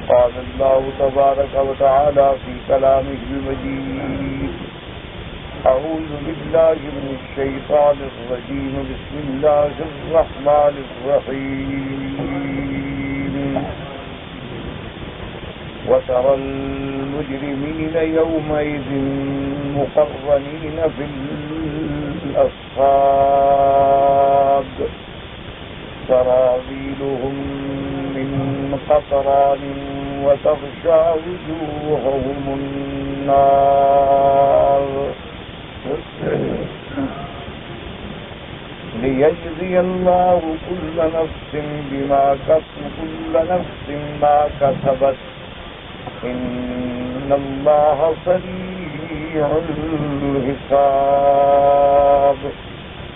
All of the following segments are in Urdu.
قال الله تبارك وتعالى في كلامه المجيد: أعوذ بالله من الشيطان الرجيم. بسم الله الرحمن الرحيم. وترى المجرمين يومئذ مقرنين في الأصفاد سرابيلهم من قطران وتغشى وجوههم النار ليجزي الله كل نفس ما كسبت إن الله سريع الحساب.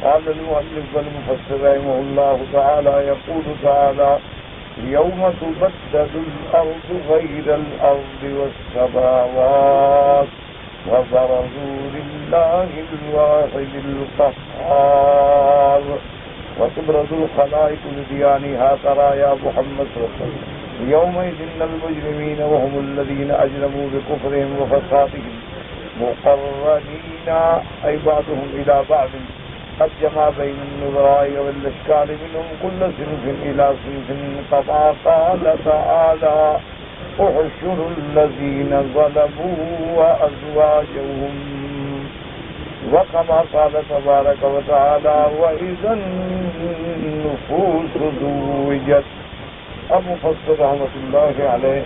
قال المؤلف والمفسر رحمه الله تعالى: يقول تعالى: يوم تبدل الأرض غير الأرض والسماوات وبرزوا لله الواحد القهار وتبرز الخلائق لديانها. ترى يا محمد صلى الله عليه وسلم يومئذ المجرمين وهم الذين أجرموا بكفرهم وفسادهم مقرنين أي بعضهم إلى بعض قد جمع بين النظراء والأشكال منهم كل صنف إلى صنف كما قال تعالى: احشر الذين ظلموا وأزواجهم. وكما قال تبارك وتعالى: وإذا النفوس زوجت. اب مفسر رحمۃ اللہ علیہ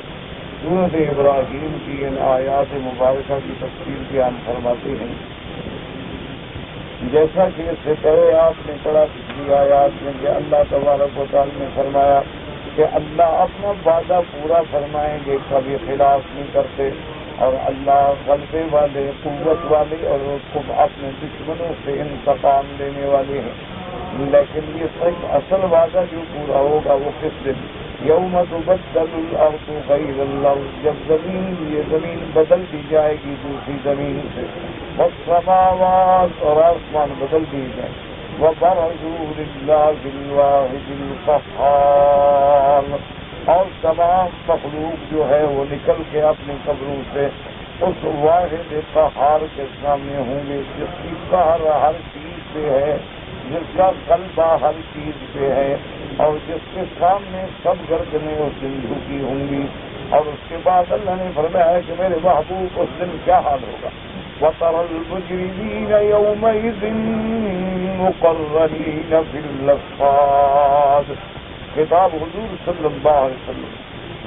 سورۃ ابراہیم کی ان آیات مبارکہ کی تفسیر بیان فرماتے ہیں. جیسا کہ اس سے پہلے آپ نے پڑھا پچھلی آیات میں کہ اللہ تبارک و تعالی نے فرمایا کہ اللہ اپنا وعدہ پورا فرمائیں گے، کبھی خلاف نہیں کرتے، اور اللہ غلبے والے، قوت والے اور اپنے دشمنوں سے انتقام لینے والے ہیں. لیکن یہ صرف اصل وعدہ جو پورا ہوگا وہ کس دن؟ یوم تبدل الارض غیر الارض، جب یہ زمین بدل دی جائے گی دوسری زمین سے، والسماوات اور آسمان بدل دیے جائیں، وبرزوا للہ الواحد القہار، اور تمام مخلوق جو ہے وہ نکل کے اپنی قبروں سے اس واحد قہار کے سامنے ہوں گے، جس کی قہر ہر چیز پہ ہے، جس کا غلبہ ہر چیز پہ ہے، اور جس کے سامنے سب گردنیں اس دن جھکی ہوں گی. اور اس کے بعد اللہ نے فرمایا کہ میرے محبوب اس دن کیا حال ہوگا. وَتَرَى الْمُجْرِمِينَ يَوْمَئِذٍ مُقَرَّنِينَ فِي الْأَصْفَادِ. خطاب حضور صلی اللہ علیہ وسلم.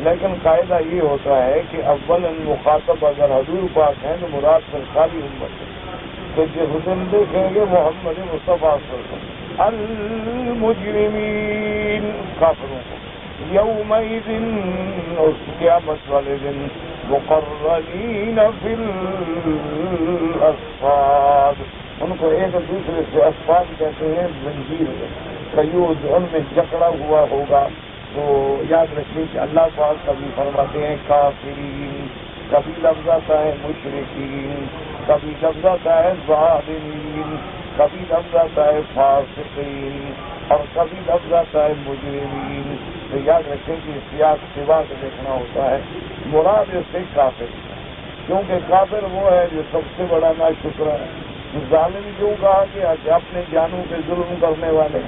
لیکن قاعدہ یہ ہوتا ہے کہ اولاً مخاطب اگر حضور پاک ہیں تو مراد پھر ساری امت ہے. تو جس دن دیکھیں گے محمد مصطفیٰ صلی اللہ علیہ وسلم المجرمین کافروں کو، یومئذ اس قیامت والے دن، مقرنین فی الاصفاد، ان کو ایک دوسرے سے اصفاد کہتے ہیں، زنجیر قیود ان میں جکڑا ہوا ہوگا. تو یاد رکھیے کہ اللہ پاک کبھی فرماتے ہیں کافرین، کبھی لفظ آتا ہے مشرکین، کبھی لفظ آتا ہے ظالمین، کبھی لفظ آتا ہے فاسقین، اور کبھی لفظ آتا ہے مجرمین. تو یاد رکھیں کہ سیاق سوا سے دیکھنا ہوتا ہے. مراد اس سے کافر، کیونکہ کافر وہ ہے جو سب سے بڑا ناشکر ہے. ظالم کیوں کہا گیا کہ اپنے جانوں پہ ظلم کرنے والے،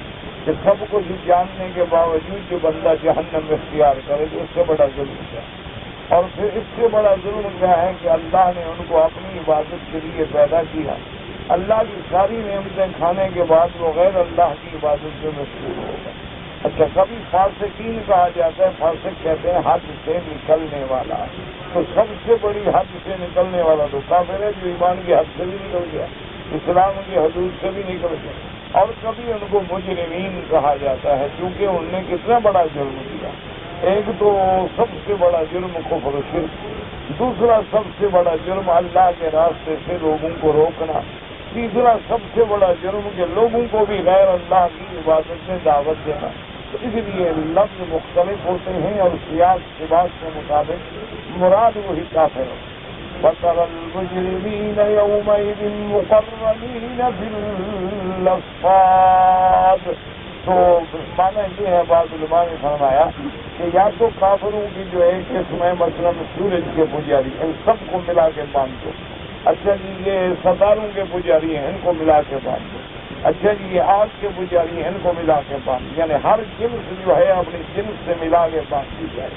کہ سب کچھ جاننے کے باوجود جو بندہ جہنم اختیار کرے تو اس سے بڑا ظلم کیا. اور پھر اس سے بڑا ظلم کیا ہے کہ اللہ نے ان کو اپنی عبادت کے لیے پیدا کیا. اللہ کی ساری نعمتیں کھانے کے بعد وہ غیر اللہ کی عبادت میں مشغول ہوگا. اچھا، کبھی فاسقین کہا جاتا ہے، فاسق کہتے ہیں حد سے نکلنے والا. تو سب سے بڑی حد سے نکلنے والا تو کافر ہے جو ایمان کی حد سے بھی نکل گیا، اسلام کی حدود سے بھی نکل گیا. اور کبھی ان کو مجرمین کہا جاتا ہے کیونکہ انہوں نے کتنا بڑا جرم کیا. ایک تو سب سے بڑا جرم کفر و شرک، دوسرا سب سے بڑا جرم اللہ کے راستے سے لوگوں کو روکنا، تیسرا سب سے بڑا جرم کہ لوگوں کو بھی غیر اللہ کی عبادت میں دعوت دینا. تو اس لیے لفظ مختلف ہوتے ہیں اور سیاق کے بعد کے مطابق مراد وہی کافر ہو. وَتَرَى الْمُجْرِمِينَ يَوْمَئِذٍ مُقَرَّنِينَ فِي الْأَصْفَادِ. تو مانا یہ ہے، بعض علماء نے فرمایا کہ یا تو کافروں کی جو ایک قسم ہے مثلاً سورج کے پجاری، ان سب کو ملا کے باندھ دو. اچھا جی یہ ستاروں کے پجاری ہیں، ان کو ملا کے باندھ دو. اچھا جی یہ آگ کے پجاری ہیں، ان کو ملا کے باندھ دو. یعنی ہر جنس جو ہے اپنی جنس سے ملا کے باندھ دی جائے.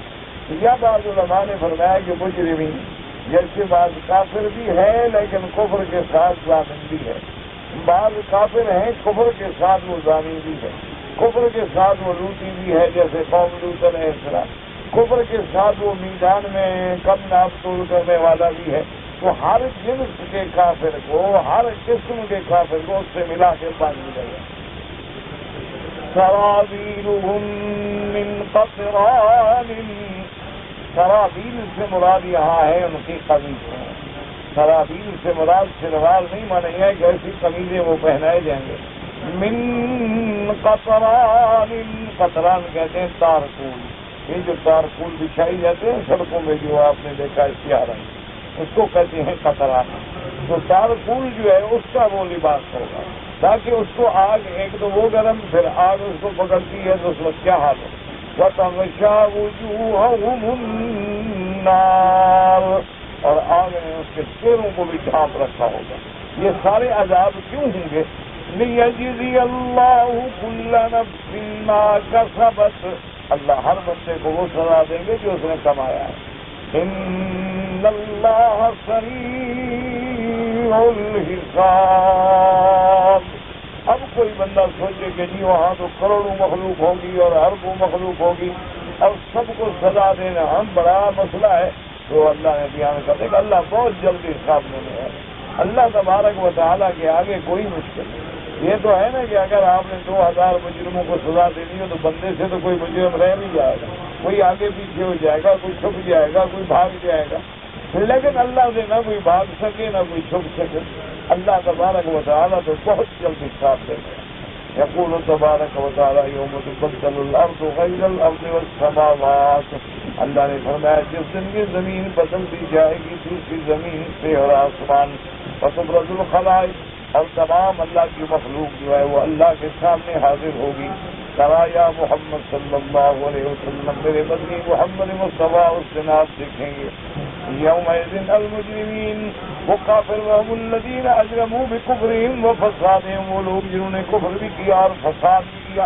یا بعض علماء نے فرمایا کہ مجرمین جیسے بعض کافر بھی ہے لیکن کفر کے ساتھ ظالم بھی ہے، بعض کافر ہیں کفر کے ساتھ وہ ظالم بھی ہے، کفر کے ساتھ وہ لوٹی بھی ہے جیسے قوم لوط علیہ السلام، کفر کے ساتھ وہ میدان میں کم ناپ توڑ کرنے والا بھی ہے. تو ہر جنس کے کافر کو، ہر قسم کے کافر کو اس سے ملا کے باندھ دیا گیا. سرابیلہم من قطران، سرابیل سے مراد یہاں ہے ان کی قمیصیں. سرابیل سے مراد شلوار نہیں مانا ہے کہ ایسی قمیضیں وہ پہنائے جائیں گے. من قطران، قطران کہتے ہیں تارکول، یہ جو تارکول بچھائی جاتے ہیں سڑکوں میں جو آپ نے دیکھا سیاہ رنگ، اس کو کہتے ہیں قطران. تو تارکول جو ہے اس کا وہ لباس ہوگا تاکہ اس کو آگ، ایک تو وہ گرم، پھر آگ اس کو پکڑتی ہے تو اس وقت کیا حال ہو. وَتَغْشَى وُجُوهَهُمُ النَّارُ، اور آگ نے اس کے چہروں کو بھی ڈھانپ رکھا ہوگا. یہ سارے عذاب کیوں ہوں گے؟ لِيَجْزِيَ اللَّهُ كُلَّ نَفْسٍ مَا كَسَبَتْ، اللہ ہر بندے کو وہ سزا دیں گے جو اس نے کمایا ہے. إِنَّ اللَّهَ سَرِيعُ الْحِسَابِ. اب کوئی بندہ سوچے کہ جی وہاں تو کروڑوں مخلوق ہوگی اور اربوں مخلوق ہوگی، اب سب کو سزا دینا ہم بڑا مسئلہ ہے. تو اللہ نے بیان کر دیا کہ اللہ بہت جلدی حساب لینے ہے. اللہ تبارک و تعالیٰ کے آگے کوئی مشکل نہیں. یہ تو ہے نا کہ اگر آپ نے 2000 مجرموں کو سزا دینی ہے تو بندے سے تو کوئی مجرم رہ نہیں جائے گا، کوئی آگے پیچھے ہو جائے گا، کوئی چھپ جائے گا، کوئی بھاگ جائے گا. لیکن اللہ سے نہ کوئی بھاگ سکے نہ کوئی چھپ سکے. اللہ تبارک و تعالیٰ تو بہت جلد حساب دے گا. یقول تبارک و تعالیٰ یوم تبدل الارض غیر الارض والسماوات، اللہ نے فرمایا جس دن یہ زمین بدل دی جائے گی دوسری زمین سے اور آسمان، وتبرز الخلائق، اور تمام اللہ کی مخلوق جو ہے وہ اللہ کے سامنے حاضر ہوگی. ترا یا محمد صلی اللہ علیہ وسلم، میرے بدنی محمد مصطفیٰ، اس دن آپ دیکھیں گے یومئذ المجرمین، وہ کافر وهم الذین اجرموا بکفرہم وفسادہم، وہ لوگ جنہوں نے کفر بھی کیا اور فساد بھی کیا،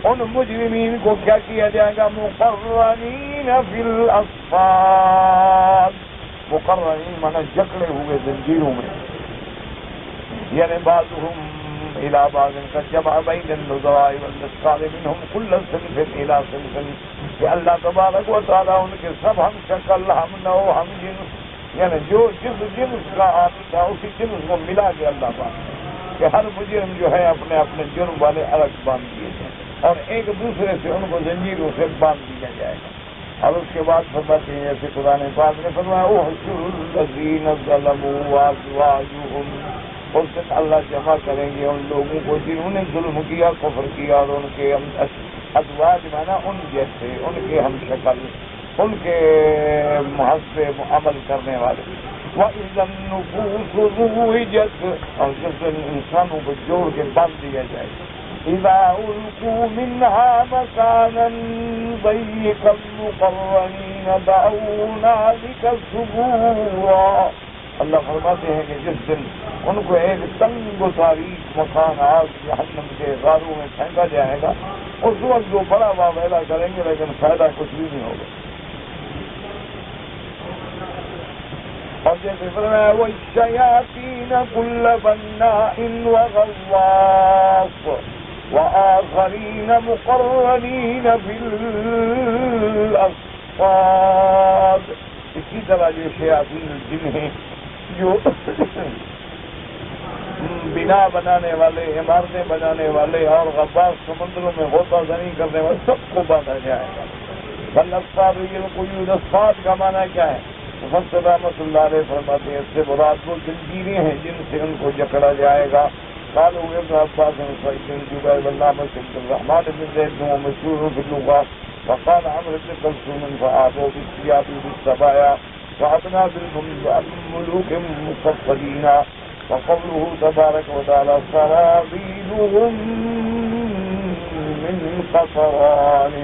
ان مجرمین کو کیا کیا جائے گا؟ مقرنین فی الاصفاد. مقرنین مانا جکڑے ہوئے زنجیروں میں، یعنی بعضهم الى بعض كجمع بين النظراء والنسقال منهم كل صنف الى صنف، کہ اللہ تبارک و تعالیٰ ان کے سب ہم شکل، ہم نو، ہم جنس، یعنی جو جس جنس کا آدمی تھا اسی جنس کو ملا کے اللہ باندھ، کہ ہر مجرم جو ہے اپنے اپنے جرم والے الگ باندھ دیے جائیں اور ایک دوسرے سے ان کو زنجیروں سے باندھ دیا جائے گا. اور اس کے بعد فرماتے ہیں جیسے قرآن پاک نے فرمایا احشروا الذین ظلموا وازواجہم، اس دن اللہ جمع کریں گے ان لوگوں کو جنہوں نے ظلم کیا، کفر کیا، اور ان کے ازواج مانا ان جیسے، ان کے ہم شکل، ان کے محسب عمل کرنے والے. وَإِذَا النُّفُوسُ زُوِّجَتْ، اور جس دن انسانوں کو جوڑ کے باندھ دیا جائے گا. إِذَا أُلْقُوا مِنْهَا مَكَانًا ضَيِّقًا مُقَرَّنِينَ دَعَوْا هُنَالِكَ ثُبُورًا. اللہ فرماتے ہیں کہ جس دن ان کو ایک تنگ و تاریک مکان آگ جہنم کے غاروں میں پھینکا جائے گا، اس وقت جو بڑا واویلا کریں گے لیکن فائدہ کچھ بھی نہیں ہوگا. اور جیسے فرمایا وَالشَّيَاطِينَ كُلَّ بَنَّاءٍ وَغَوَّاصٍ وَآخَرِينَ مُقَرَّنِينَ فِي الْأَصْفَادِ. اسی طرح جو شیاطین جن ہیں جو بنا بنانے والے، عمارتیں بنانے والے اور غواص سمندروں میں غوطہ زنی کرنے والے سب کو باندھا جائے گا. فالاسفاد القیود، اسفاد کا معنی کیا ہے؟ مفسر رحمۃ اللہ علیہ فرماتے ہیں اس سے مراد وہ زنجیریں ہیں جن سے ان کو جکڑا جائے گا. قالوا ابن عباس سعيد بن جبير والنعمة بن الرحمن بن زيد هو مشهور في اللغة، وقال عمرو بن كلثوم فآبوا بالثياب بالسبايا وأبنى بالملوك مصفدين. وقوله تبارك وتعالى سرابيلهم من قطران.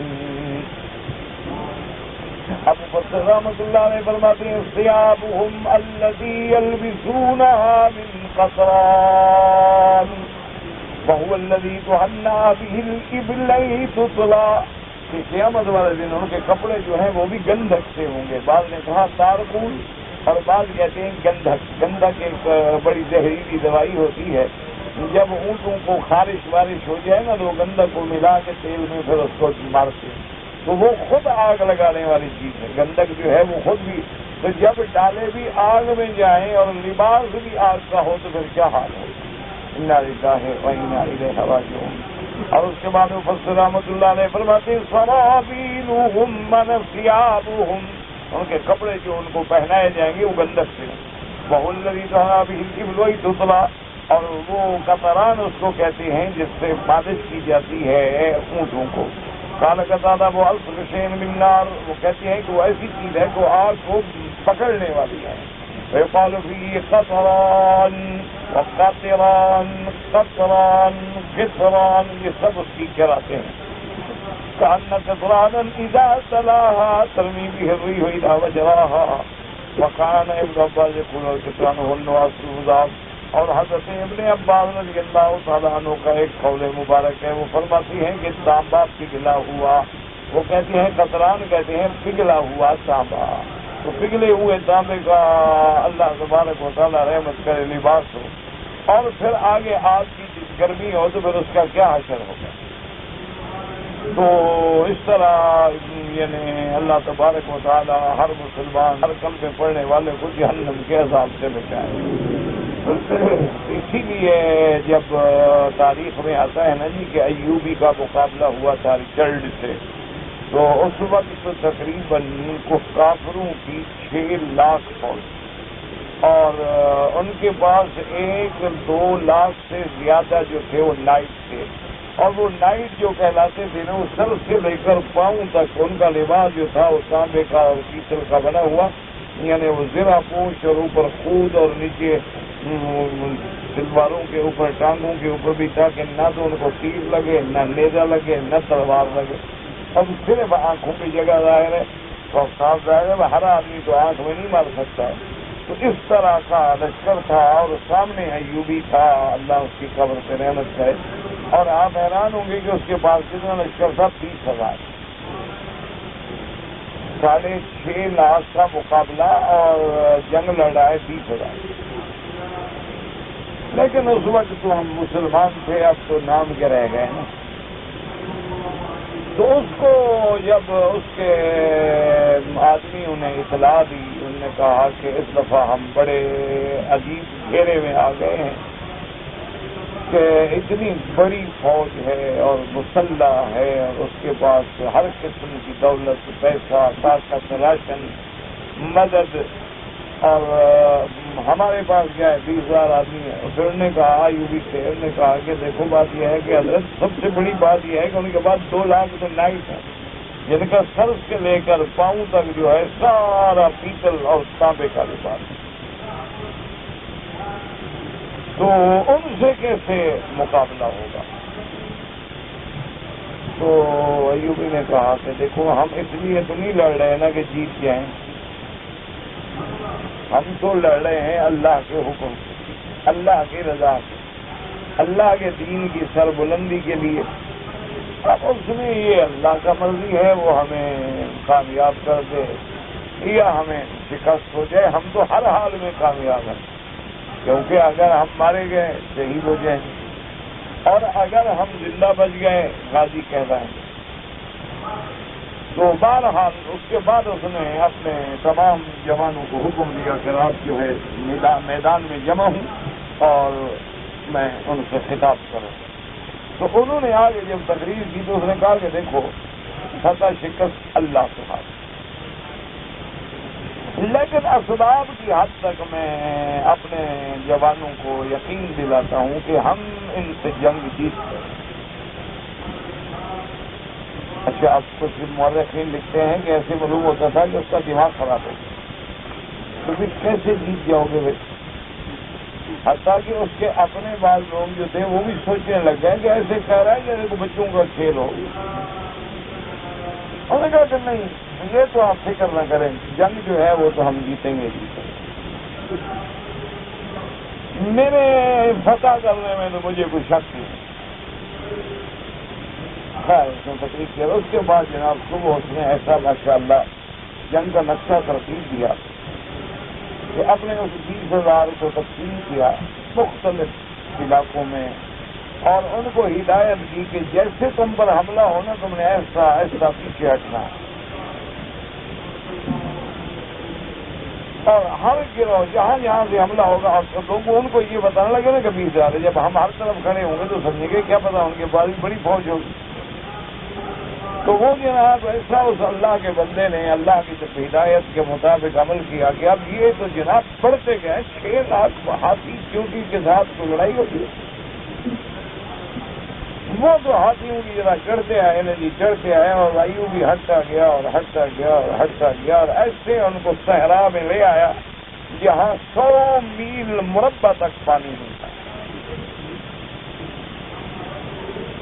اب مفسر رحمۃ اللہ علیہ فرماتے ہیں ثيابهم التي يلبسونها من قطران وهو الذي تهنأ به الإبل تطلع. کہ قیامت والے دن ان کے کپڑے جو ہیں وہ بھی گندھک سے ہوں گے. بعض نے کہا تارکون اور بعض کہتے ہیں گندھک. گندھک ایک بڑی زہریلی دوائی ہوتی ہے. جب اونٹوں کو خارش وارش ہو جائے نا تو گندھک کو ملا کے تیل میں پھر اس کو مارتے ہیں تو وہ خود آگ لگانے والی چیز ہے. گندھک جو ہے وہ خود بھی تو جب ڈالے بھی آگ میں جائیں اور لباس بھی آگ کا ہو تو پھر کیا حال ہو. انا للہ و انا الیہ راجعون. اور اس کے بعد مفسر رحمۃ اللہ علیہ فرماتے ہیں سرابیلہم من ثیابہم. ان کے کپڑے جو ان کو پہنائے جائیں گے وہ گندھک سے. وہو الذی تہنأ بہ الإبل تطلع. اور وہ قطران اس کو کہتے ہیں جس سے مالش کی جاتی ہے اونٹوں کو. قال قتادہ وہ الف شیء من نار. وہ کہتے ہیں کہ وہ ایسی چیز ہے کہ آگ کو پکڑنے والی ہے. ويقال فيه قطران وقطران قطران قطران. یہ سب اس کی کراتے ہیں. كأن قطرانا إذا تلاها ترمي به الريح إذا وجراها. وكان ابن عباس يقول القطران هو النواس الذهب. اور حضرت ابن عباس رضی اللہ تعالیٰ عنہ کا ایک قول مبارک ہے. وہ فرماتی ہیں کہ تانبا پگھلا ہوا. وہ کہتے ہیں قطران کہتے ہیں پگھلا ہوا تانبا. تو پگھلے ہوئے تانبے کا اللہ تبارک و تعالیٰ رحمت کرے لباس ہو اور پھر آگے آگ کی گرمی ہو تو پھر اس کا کیا حشر ہوگا. تو اس طرح یعنی اللہ تبارک و تعالیٰ ہر مسلمان ہر کلمے پڑھنے والے کو جہنم کے عذاب سے بچائے. اسی لیے جب تاریخ میں آتا ہے نا جی کہ ایوبی کا مقابلہ ہوا تھا جلد سے تو اس وقت تقریباً کافروں کی 6 لاکھ فوج اور ان کے پاس 1-2 لاکھ سے زیادہ جو تھے وہ نائٹ تھے. اور وہ نائٹ جو کہلاتے تھے نا وہ سر سے لے کر پاؤں تک ان کا لباس جو تھا وہ تانبے کا اور پیتل کا بنا ہوا. یعنی وہ زرہ پوش اور اوپر خود اور نیچے تلواروں کے اوپر ٹانگوں کے اوپر بھی تھا کہ نہ تو ان کو تیر لگے نہ نیزہ لگے نہ تلوار لگے. اب صرف آنکھوں کی جگہ ظاہر ہے تو صاف ظاہر ہے ہر آدمی تو آنکھ میں نہیں مار سکتا. تو اس طرح کا لشکر تھا اور سامنے ایوبی تھا. اللہ اس کی قبر سے رحمت کرے. اور آپ حیران ہوں گے کہ اس کے پاس کتنا لشکر تھا 30,000. 6.5 لاکھ کا مقابلہ اور جنگ لڑائے 20,000. لیکن اس وقت تو ہم مسلمان تھے اب تو نام کے رہ گئے نا. تو اس کو جب اس کے آدمیوں نے اطلاع دی انہوں نے کہا کہ اس دفعہ ہم بڑے عجیب گھیرے میں آ گئے ہیں کہ اتنی بڑی فوج ہے اور مسلح ہے اور اس کے پاس ہر قسم کی دولت پیسہ طاقت راشن مدد اور ہمارے پاس کیا ہے 20,000 آدمی ہے. پھر انہوں نے کہا ایوبی سے انہوں نے کہا کہ دیکھو بات یہ ہے کہ حضرت سب سے بڑی بات یہ ہے کہ ان کے بعد 2 لاکھ تو نائٹ ہے جن کا سر سے لے کر پاؤں تک جو ہے سارا پیتل اور تانبے کا لباس. تو ان سے کیسے مقابلہ ہوگا. تو ایوبی نے کہا کہ دیکھو ہم اس لیے تو نہیں لڑ رہے نا کہ جیت جائیں. ہم تو لڑ رہے ہیں اللہ کے حکم سے اللہ کی رضا سے اللہ کے دین کی سربلندی کے لیے. اب اس میں یہ اللہ کا مرضی ہے وہ ہمیں کامیاب کر دے یا ہمیں شکست ہو جائے. ہم تو ہر حال میں کامیاب ہیں کیونکہ اگر ہم مارے گئے شہید ہو جائیں اور اگر ہم زندہ بچ گئے غازی کہلائیں. تو بہرحال اس کے بعد اس نے اپنے تمام جوانوں کو حکم دیا کہ رات جو ہے میدان میں جمع ہوں اور میں ان سے خطاب کروں. تو انہوں نے آگے جب تقریر کی تو اس نے کہا کہ دیکھو فتح شکست اللہ کے ہاتھ لیکن اسباب کی حد تک میں اپنے جوانوں کو یقین دلاتا ہوں کہ ہم ان سے جنگ جیت گئے. اچھا اب کچھ مورخین لکھتے ہیں کہ ایسے معلوم ہوتا تھا کہ اس کا دماغ خراب ہو گیا تو پھر کیسے جیت جاؤ گے بھائی. حتیٰ کہ اس کے اپنے بعض لوگ جو تھے وہ بھی سوچنے لگ گئے کہ ایسے کہہ رہا ہے کہ دیکھو بچوں کا کھیل ہو. انہوں نے کہا کہ نہیں، یہ تو آپ فکر نہ کریں، جنگ جو ہے وہ تو ہم جیتیں گے. میرے فتح کرنے میں تو مجھے کوئی شک نہیں. خیر اس نے تقریر کیا. اس کے بعد جناب صبح اس نے ایسا ماشاءاللہ جنگ کا نقشہ ترتیب دیا کہ اپنے اس 20,000 کو تقسیم کیا مختلف علاقوں میں، اور ان کو ہدایت کی کہ جیسے تم پر حملہ ہونا تم نے ایسا ایسا پیچھے ہٹنا، اور ہر گروہ جہاں جہاں سے حملہ ہوگا لوگوں ان کو یہ بتانا لگے نا کہ 20,000 جب ہم ہر طرف کھڑے ہوں گے تو سمجھیں گے کیا پتا ان کے بعد بڑی فوج ہوگی. تو وہ جناب ایسا اس اللہ کے بندے نے اللہ کی ہدایت کے مطابق عمل کیا کہ اب یہ تو جناب بڑھتے گئے. 6 لاکھ ہاتھی چونٹی کے ساتھ کو لڑائی ہوتی ہے. وہ تو ہاتھیوں کی ذرا چڑھتے آئے نا جی، چڑھتے آئے اور وایو بھی ہٹتا گیا اور ہٹتا گیا اور ہٹتا گیا، اور ایسے ان کو صحرا میں لے آیا جہاں 100 میل مربع تک پانی نہیں تھا.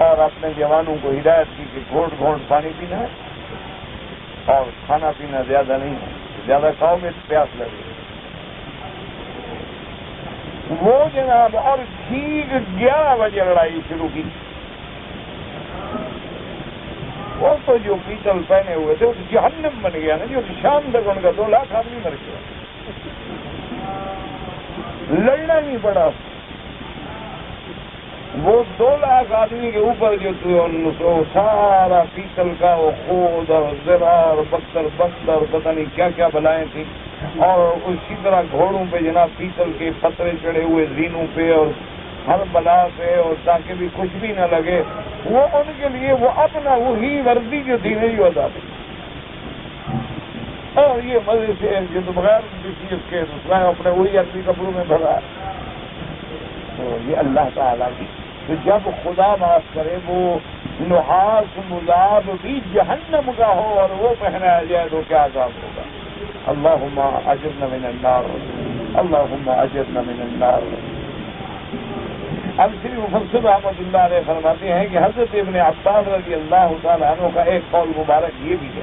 اور اپنے جوانوں کو ہدایت کی کہ گھونٹ گھونٹ پانی پینا ہے اور کھانا پینا زیادہ نہیں ہے، زیادہ کھاؤ گے پیاس لگے. وہ جناب اور ٹھیک 11 بجے لڑائی شروع کی. وہ تو جو پیتل پہنے ہوئے تھے وہ جہنم بن گیا نا، جو شام تک ان کا 2 لاکھ آدمی مر گیا. لڑنا نہیں پڑا. وہ 2 لاکھ آدمی کے اوپر جو سارا پیتل کا وہ خود اور زرا اور بکر بند اور پتہ نہیں کیا کیا بلائیں تھیں، اور اسی طرح گھوڑوں پہ جناب پیتل کے پترے چڑھے ہوئے زینوں پہ اور ہر بلا پہ، اور تاکہ بھی کچھ بھی نہ لگے. وہ ان کے لیے وہ اپنا وہی وردی جو تھی نہیں ہوتا تھی، اور یہ مزے سے جو تو بغیر کسی اس کے دوسرا اپنے وہی اپنی کپڑوں میں بھرا. تو یہ اللہ تعالیٰ کی، تو جب خدا معاف کرے وہ نحاس مذاب بھی جہنم کا ہو اور وہ پہنایا جائے تو کیا عذاب ہوگا. اللہم اجرنا من النار، اللہم اجرنا من النار. اب شری مفسر رحمۃ اللہ علیہ فرماتے ہیں کہ حضرت ابن عباس رضی اللہ تعالیٰ عنہ کا ایک قول مبارک یہ بھی ہے،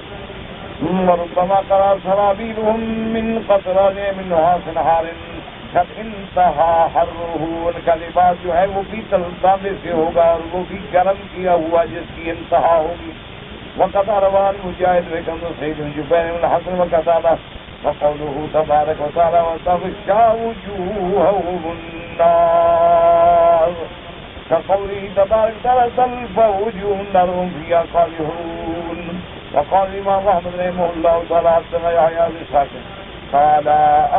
ربما قرار سرابیلہم من قطران من نحاس نہار قد انتہا حرہ. ان کا لباس جو ہے وہ پیتل تانبے سے ہوگا اور وہ بھی گرم کیا ہوا جس کی انتہا ہوگی. وقطع روان مجاہد رکن سید جبیر بن حسن وقتادہ وقوله تبارک وتعالی وتغشى وجوههم النار كقوله تبارك وتعالى تلفح وجوه النار هم فيها خالدون. وقال الإمام أحمد رحمه الله تعالى حدثنا يحيى بن ساكن قال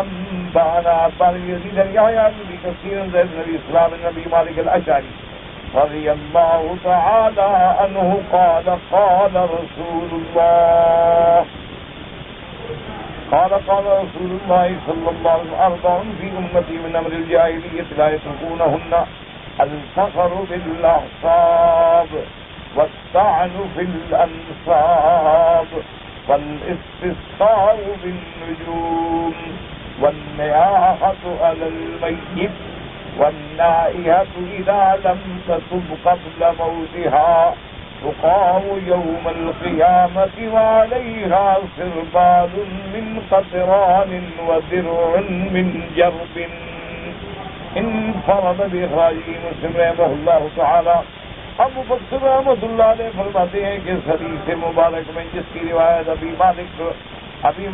أنبأنا عباد بن يزيد يحيى بن كثير زيد بن أبي سلام بن أبي مالك الأشعري رضي الله تعالى عنه قال قال رسول الله صلى الله عليه وسلم 4 في أمتي من أمر الجاهلية لا يتركونهن: الفخر بالأحساب، والطعن في الأنساب، والاستسقاء بالنجوم، والنياحة على الميت، والنائحة إذا لم تتب قبل موتها تقام يوم القيامة وعليها سربال من قطران ودرع من جرب. انفرد بإخراجه مسلم رحمه الله تعالى. اب مفسر رحمۃ اللہ علیہ فرماتے ہیں کہ اس حدیث مبارک میں جس کی روایت ابی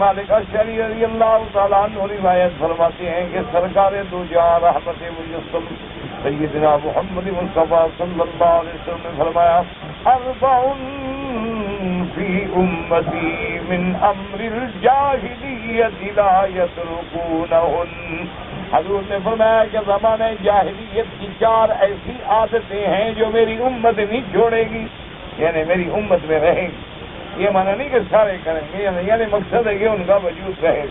مالک اشعری رضی اللہ تعالیٰ عنہ روایت فرماتے ہیں کہ سرکار دو جہاں رحمت مجسم سیدنا محمد مصطفیٰ صلی اللہ علیہ وسلم نے فرمایا: 4 فی امتی من امر الجاہلیت لا یترکونہن. حضور نے فرمایا کہ زمانہ جاہلیت کی 4 ایسی عادتیں ہیں جو میری امت نہیں چھوڑے گی، یعنی میری امت میں رہیں گی. یہ معنی نہیں کہ سارے کریں گے، یعنی مقصد ہے کہ ان کا وجود رہے گا.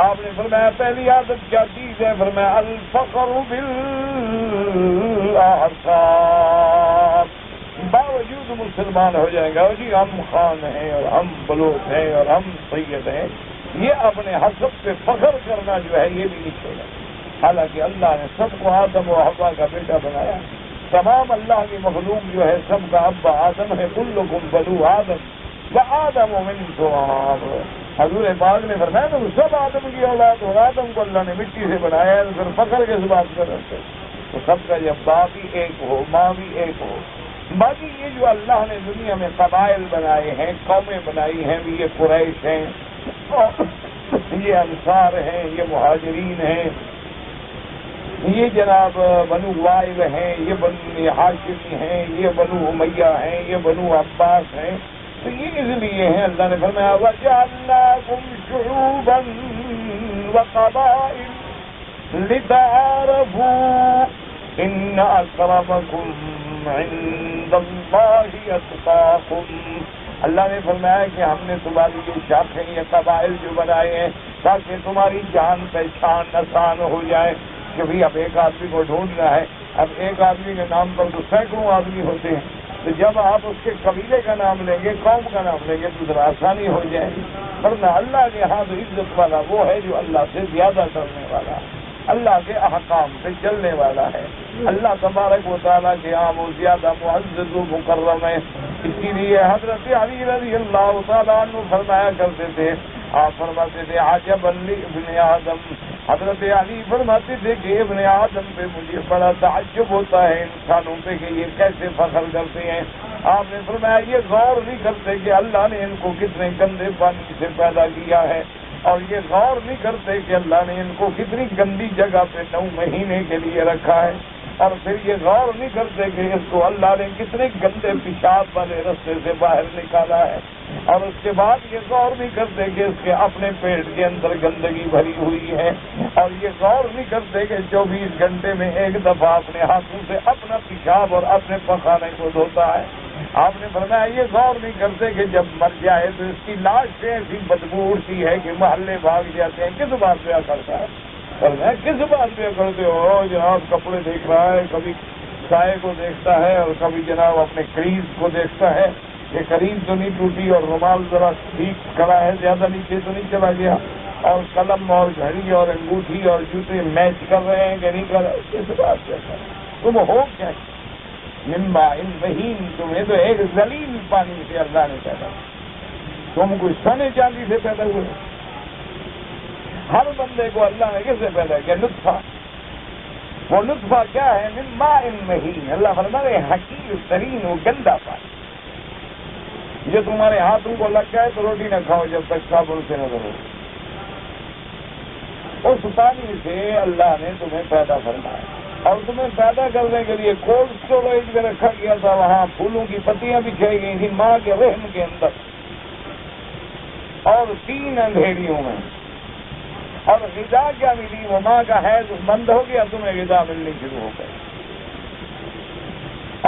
آپ نے فرمایا پہلی عادت کیا چیز ہے؟ فرمایا الفخر بالاعصاب. باوجود مسلمان ہو جائے گا جی ہم خان ہیں اور ہم بلوچ ہیں اور ہم سید ہیں، یہ اپنے حسب پہ فخر کرنا جو ہے یہ بھی نہیں چھوڑا. حالانکہ اللہ نے سب کو آدم و حوا کا بیٹا بنایا. تمام اللہ کی مخلوق جو ہے سب کا ابا آدم ہے. کلکم بنو آدم وآدم من تراب. حضور پاک نے فرمایا تو سب آدم کی اولاد اور آدم کو اللہ نے مٹی سے بنایا ہے. پھر فخر کس بات کر رہے تھے؟ تو سب کا جب باپ بھی ایک ہو ماں بھی ایک ہو. باقی یہ جو اللہ نے دنیا میں قبائل بنائے ہیں قومیں بنائی ہیں یہ قریش ہیں یہ انصار ہیں یہ مہاجرین ہیں یہ جناب بنو وائل ہیں یہ بنو ہاشمی ہیں یہ بنو امیہ ہیں یہ بنو عباس ہیں. تو یہ اس لیے ہیں اللہ نے فرمایا وَجَعَلْنَاكُمْ شُعُوبًا وَقَبَائِلَ لِتَعَارَفُوا إِنَّ أَكْرَمَكُمْ عِندَ اللَّهِ أَتْقَاكُمْ. اللہ نے فرمایا کہ ہم نے تمہاری یہ شاخیں یہ قبائل جو بنائے ہیں تاکہ تمہاری جان پہچان آسان ہو جائے. کہ بھئی اب ایک آدمی کو ڈھونڈنا ہے. اب ایک آدمی کے نام پر تو سینکڑوں آدمی ہوتے ہیں. تو جب آپ اس کے قبیلے کا نام لیں گے قوم کا نام لیں گے تو ذرا آسانی ہو جائے گی. ورنہ اللہ کے ہاں تو عزت والا وہ ہے جو اللہ سے زیادہ کرنے والا اللہ کے احکام سے چلنے والا ہے. اللہ تبارک و تعالیٰ کے ہاں وہ زیادہ معزز و مکرم ہے. اسی لیے حضرت علی رضی اللہ تعالیٰ عنہ فرمایا کرتے تھے آپ فرماتے تھے عجبا لابن آدم. حضرت علی فرماتے تھے کہ ابن آدم پہ مجھے بڑا تعجب ہوتا ہے انسانوں پہ کہ یہ کیسے فخر کرتے ہیں. آپ نے فرمایا یہ غور نہیں کرتے کہ اللہ نے ان کو کتنے گندے پانی سے پیدا کیا ہے اور یہ غور نہیں کرتے کہ اللہ نے ان کو کتنی گندی جگہ پہ 9 مہینے کے لیے رکھا ہے اور پھر یہ غور نہیں کرتے کہ اس کو اللہ نے کتنے گندے پیشاب والے رستے سے باہر نکالا ہے اور اس کے بعد یہ غور نہیں کرتے کہ اس کے اپنے پیٹ کے اندر گندگی بھری ہوئی ہے اور یہ غور نہیں کرتے کہ 24 گھنٹے میں ایک دفعہ اپنے ہاتھوں سے اپنا پیشاب اور اپنے پخانے کو دھوتا ہے. آپ نے فرمایا یہ غور نہیں کرتے کہ جب مر جائے تو اس کی لاش سے ایسی بدبو اٹھتی ہے کہ محلے بھاگ جاتے ہیں. کس بات پہ کرتا ہے فرمایا کس بات پہ کرتے ہو؟ جناب کپڑے دیکھ رہا ہے کبھی سائے کو دیکھتا ہے اور کبھی جناب اپنے کریز کو دیکھتا ہے کہ کریز تو نہیں ٹوٹی اور رومال ذرا ٹھیک کھڑا ہے زیادہ نیچے تو نہیں چلا گیا اور قلم اور گھڑی اور انگوٹھی اور جوتے میچ کر رہے ہیں کہ نہیں کر رہے. کس بات پہ تم ہو کیا مما ان مہین تمہیں تو ایک ذلیل پانی سے اللہ نے پیدا تم کوئی سونے چاندی سے پیدا ہوئے. ہر بندے کو اللہ نے کس سے پیدا کیا؟ نطفہ. وہ نطفہ کیا ہے؟ مما ان مہین. اللہ فرما رہے حقیر ترین وہ گندا پانی. یہ تمہارے ہاتھوں کو لگ جائے تو روٹی نہ کھاؤ جب تک صابن سے نہ دھو. اس پانی سے اللہ نے تمہیں پیدا فرمایا اور تمہیں پیدا کرنے کے لیے کولڈ اسٹوریج میں رکھا گیا تھا. وہاں پھولوں کی پتیاں بچھائی گئی تھی ماں کے رحم کے اندر اور 3 اندھیریوں میں. اور غذا کیا ملی؟ وہ ماں کا حیض بند ہو گیا تمہیں غذا ملنی شروع ہو گئی.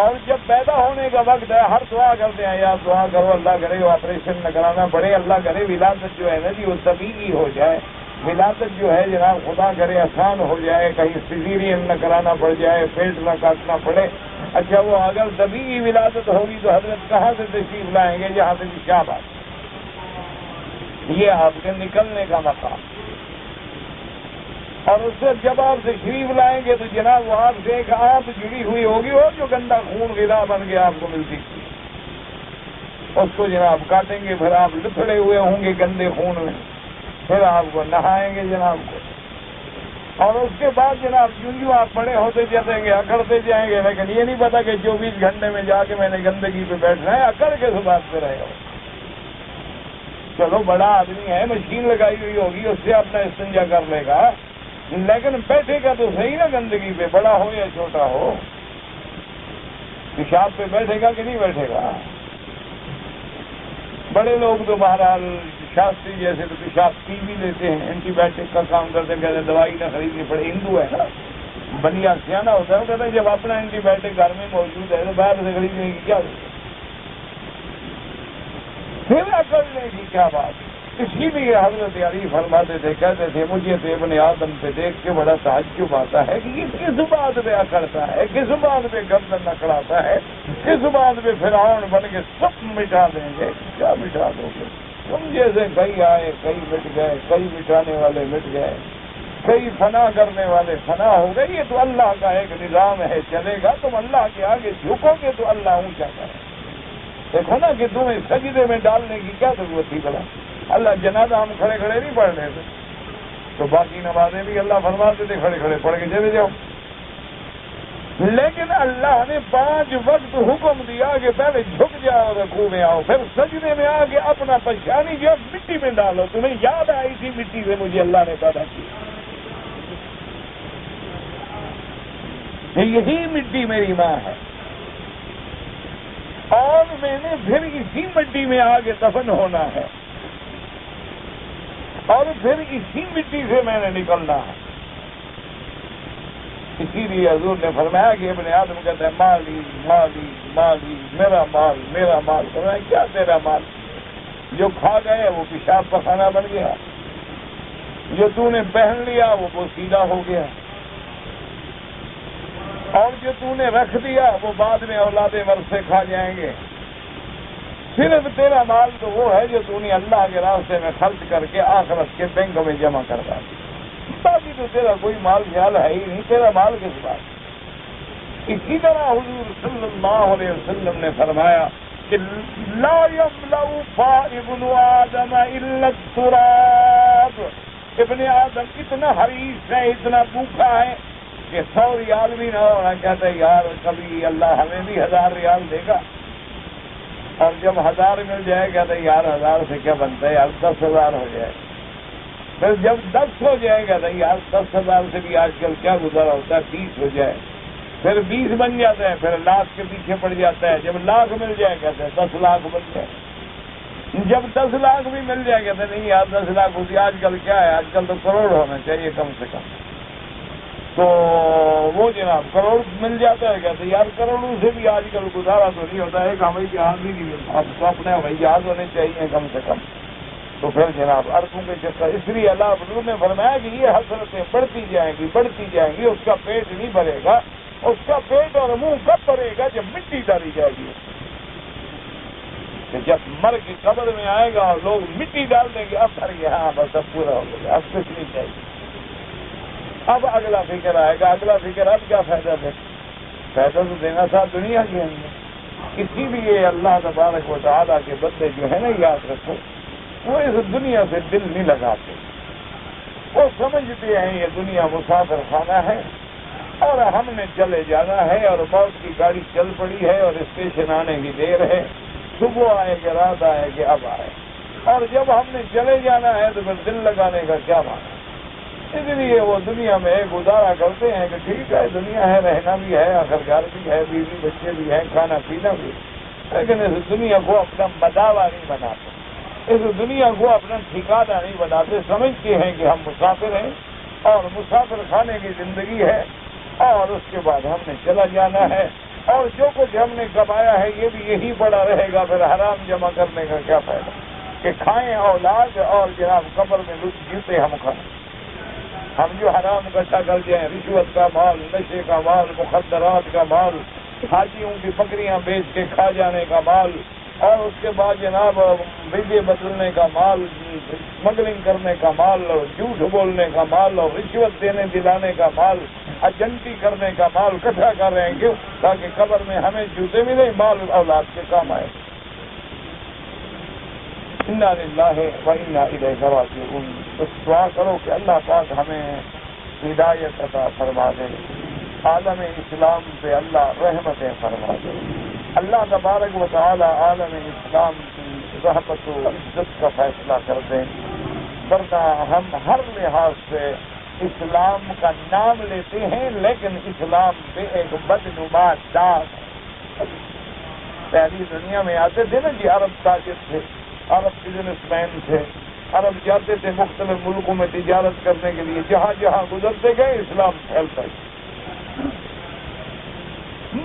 اور جب پیدا ہونے کا وقت ہے ہر دعا کرتے ہیں یا دعا کرو اللہ کرے آپریشن نہ کرانا پڑے. اللہ کرے ولادت جو ہے نا جی وہ طبیعی ہو جائے. ولادت جو ہے جناب خدا کرے آسان ہو جائے. کہیں سیزیرین نہ کرانا پڑ جائے پیٹ نہ کاٹنا پڑے. اچھا وہ اگر طبیعی ولادت ہوگی تو حضرت کہاں سے تشریف لائیں گے؟ جہاں سے کیا بات یہ آپ کے نکلنے کا مقام. اور اس سے جب آپ تشریف لائیں گے تو جناب وہ آپ سے ایک آنت جڑی ہوئی ہوگی اور جو گندا خون غذا بن کے آپ کو ملتی تھی اس کو جناب کاٹیں گے. پھر آپ لتڑے ہوئے ہوں گے گندے خون میں. پھر آپ کو نہائیں گے جناب کو اور اس کے بعد جناب جو آپ بڑے ہوتے جائیں گے اکڑتے جائیں گے. لیکن یہ نہیں پتا کہ 24 گھنٹے میں جا کے میں نے گندگی پہ بیٹھنا ہے. اکڑ کے اس بات پہ رہے ہو. چلو بڑا آدمی ہے مشین لگائی ہوئی ہوگی اس سے اپنا استنجا کر لے گا لیکن بیٹھے گا تو صحیح نا گندگی پہ بڑا ہو یا چھوٹا ہو. پیشاب پہ بیٹھے گا کہ نہیں بیٹھے گا؟ بڑے لوگ تو بہرحال شاستری جیسے تو پیشاب پی بھی لیتے ہیں اینٹی بایوٹک کا کام کرتے کہتے ہیں دوائی نہ خریدنی پڑے. ہندو ہے نا بنیا سیاح ہوتا ہے وہ کہتا ہے جب اپنا اینٹی بایوٹک گھر میں موجود ہے تو باہر سے خریدنے کی کیا ضرورت؟ پھر اکڑنے کی کیا بات؟ اسی لیے حضرت علی فرماتے تھے کہتے تھے مجھے تو ابن آدم پہ دیکھ کے بڑا تعجب آتا ہے کہ یہ کس بات پہ اکڑتا ہے کس بات پہ گردن اکڑاتا ہے کس بات پہ فرعون بن کے سب مٹا دیں گے. کیا مٹا دو گے تم جیسے کئی آئے کئی مٹ گئے کئی مٹانے والے مٹ گئے. کئی فنا کرنے والے فنا ہو گئے. یہ تو اللہ کا ایک نظام ہے, چلے گا. تم اللہ کے آگے جھکو گے تو اللہ اونچا کرے. دیکھو نا کہ تمہیں سجدے میں ڈالنے کی کیا ضرورت تھی بلا. اللہ جنازہ ہم کھڑے کھڑے نہیں پڑھ رہے تھے, تو باقی نمازیں بھی اللہ فرماتے تھے کھڑے کھڑے پڑھ کے چلے جاؤ. لیکن اللہ نے 5 وقت حکم دیا کہ پہلے جھک جاؤ, رکوع میں آؤ, پھر سجدے میں آ کے اپنا پریشانی جو مٹی میں ڈالو. تمہیں یاد آئی تھی مٹی سے مجھے اللہ نے پیدا کیا, یہی مٹی میری ماں ہے, اور میں نے پھر اسی مٹی میں آ کے دفن ہونا ہے, اور پھر اسی مٹی سے میں نے نکلنا ہے. اسی لیے حضور نے فرمایا کہ ابن آدم کہتا ہے مالی مالی مالی, میرا مال میرا مال. فرمایا کیا تیرا مال؟ جو کھا گئے وہ پیشاب پخانا بن گیا, جو تو نے پہن لیا وہ سیدھا ہو گیا, اور جو تو نے رکھ دیا وہ بعد میں اولاد ورثے کھا جائیں گے. صرف تیرا مال تو وہ ہے جو تو نے اللہ کے راستے میں خرچ کر کے آخرت کے بینک میں جمع کرتا. باقی تو تیرا کوئی مال خیال ہے ہی نہیں, تیرا مال کس بات. اسی طرح حضور صلی اللہ علیہ وسلم نے فرمایا کہ لا یملأ فاء ابن آدم الا التراب. ابن آدم اتنا حریص ہے, اتنا بھوکا ہے کہ 100 ریال بھی نہ ہونا چاہتا ہے. یار کبھی اللہ ہمیں بھی 1000 ریال دے گا, اور جب 1000 مل جائے گا تو یار 1000 سے کیا بنتا ہے یار, 10,000 ہو جائے. پھر جب 10 ہو جائے گا تو یار 10,000 سے بھی آج کل کیا گزارا ہوتا ہے, 20 ہو جائے, پھر 20 بن جاتا ہے, پھر لاکھ کے پیچھے پڑ جاتا ہے. جب لاکھ مل جائے گا تو 10 لاکھ بن جائے. جب 10 لاکھ بھی مل جائے گا تو نہیں یار 10 لاکھ ہوتی, آج کل کیا ہے, آج کل تو کروڑ ہونا چاہیے کم سے کم. تو وہ جناب کروڑ مل جاتا ہے, کہتے یار کروڑوں سے بھی آج کل گزارا تو نہیں ہوتا ہے. ہوائی جہاز بھی نہیں ملتا, اب تو اپنے ہوائی جہاز ہونے چاہیے کم سے کم. تو پھر جناب عرصوں کے چکر. اس لیے اللہ حضور نے فرمایا کہ یہ حسرتیں بڑھتی جائیں گی بڑھتی جائیں گی, اس کا پیٹ نہیں بھرے گا. اس کا پیٹ اور منہ کب بھرے گا؟ جب مٹی ڈالی جائے گی. کہ جب مر کے قبر میں آئے گا اور لوگ مٹی ڈال دیں گے, اب بھر گیا, ہاں بس اب پورا ہو گیا, اب کچھ نہیں چاہیے. اب اگلا فکر آئے گا. اگلا فکر اب کیا فائدہ دے, فائدہ تو دینا تھا دنیا کے اندر. اسی لیے اللہ تبارک و تعالیٰ کے بندے جو ہے نا, یاد رکھو, وہ اس دنیا سے دل نہیں لگاتے. وہ سمجھتے ہیں یہ دنیا مسافر خانہ ہے اور ہم نے چلے جانا ہے, اور موت کی گاڑی چل پڑی ہے اور اسٹیشن آنے کی دیر ہے, صبح آئے کہ رات آئے کہ اب آئے, اور جب ہم نے چلے جانا ہے تو پھر دل لگانے کا کیا معنی. اس لیے وہ دنیا میں گزارا کرتے ہیں کہ ٹھیک ہے دنیا ہے, رہنا بھی ہے, آخر گھر بھی ہے, بیوی بچے بھی ہیں, کھانا پینا بھی, لیکن اس دنیا کو اپنا مداوا نہیں بناتے, اس دنیا کو اپنا ٹھکانہ نہیں بناتے. سمجھتے ہیں کہ ہم مسافر ہیں اور مسافر خانے کی زندگی ہے, اور اس کے بعد ہم نے چلا جانا ہے, اور جو کچھ ہم نے کمایا ہے یہ بھی یہی پڑا رہے گا. پھر حرام جمع کرنے کا کیا فائدہ کہ کھائیں اولاد اور جناب قبر میں لطف جیتے ہم کھائیں. ہم جو حرام اکٹھا کر جائیں, رشوت کا مال, نشے کا مال, مخدرات کا مال, حاجیوں کی بکریاں بیچ کے کھا جانے کا مال, اور اس کے بعد جناب بھیجے بدلنے کا مال, اسمگلنگ کرنے کا مال, اور جھوٹ بولنے کا مال, اور رشوت دینے دلانے کا مال, ایجنٹی کرنے کا مال اکٹھا کر رہے ہیں. کیوں؟ تاکہ قبر میں ہمیں جوتے ملے, مال اولاد کے کام آئے. انا للہ و انا الیہ راجعون. بس دعا کرو کہ اللہ پاک ہمیں ہدایت عطا فرما دے, عالم اسلام پہ اللہ رحمتیں فرما دے. اللہ تبارک و تعالی عالم اسلام کی رحمت و عزت کا فیصلہ کر دیں, ورنہ ہم ہر لحاظ سے اسلام کا نام لیتے ہیں لیکن اسلام پہ ایک بدنما داغ. پہلی دنیا میں آتے تھے نا جی, عرب تاجر تھے, عرب بزنس مین تھے, عرب جاتے تھے مختلف ملکوں میں تجارت کرنے کے لیے, جہاں جہاں گزرتے گئے اسلام پھیلتا گیا.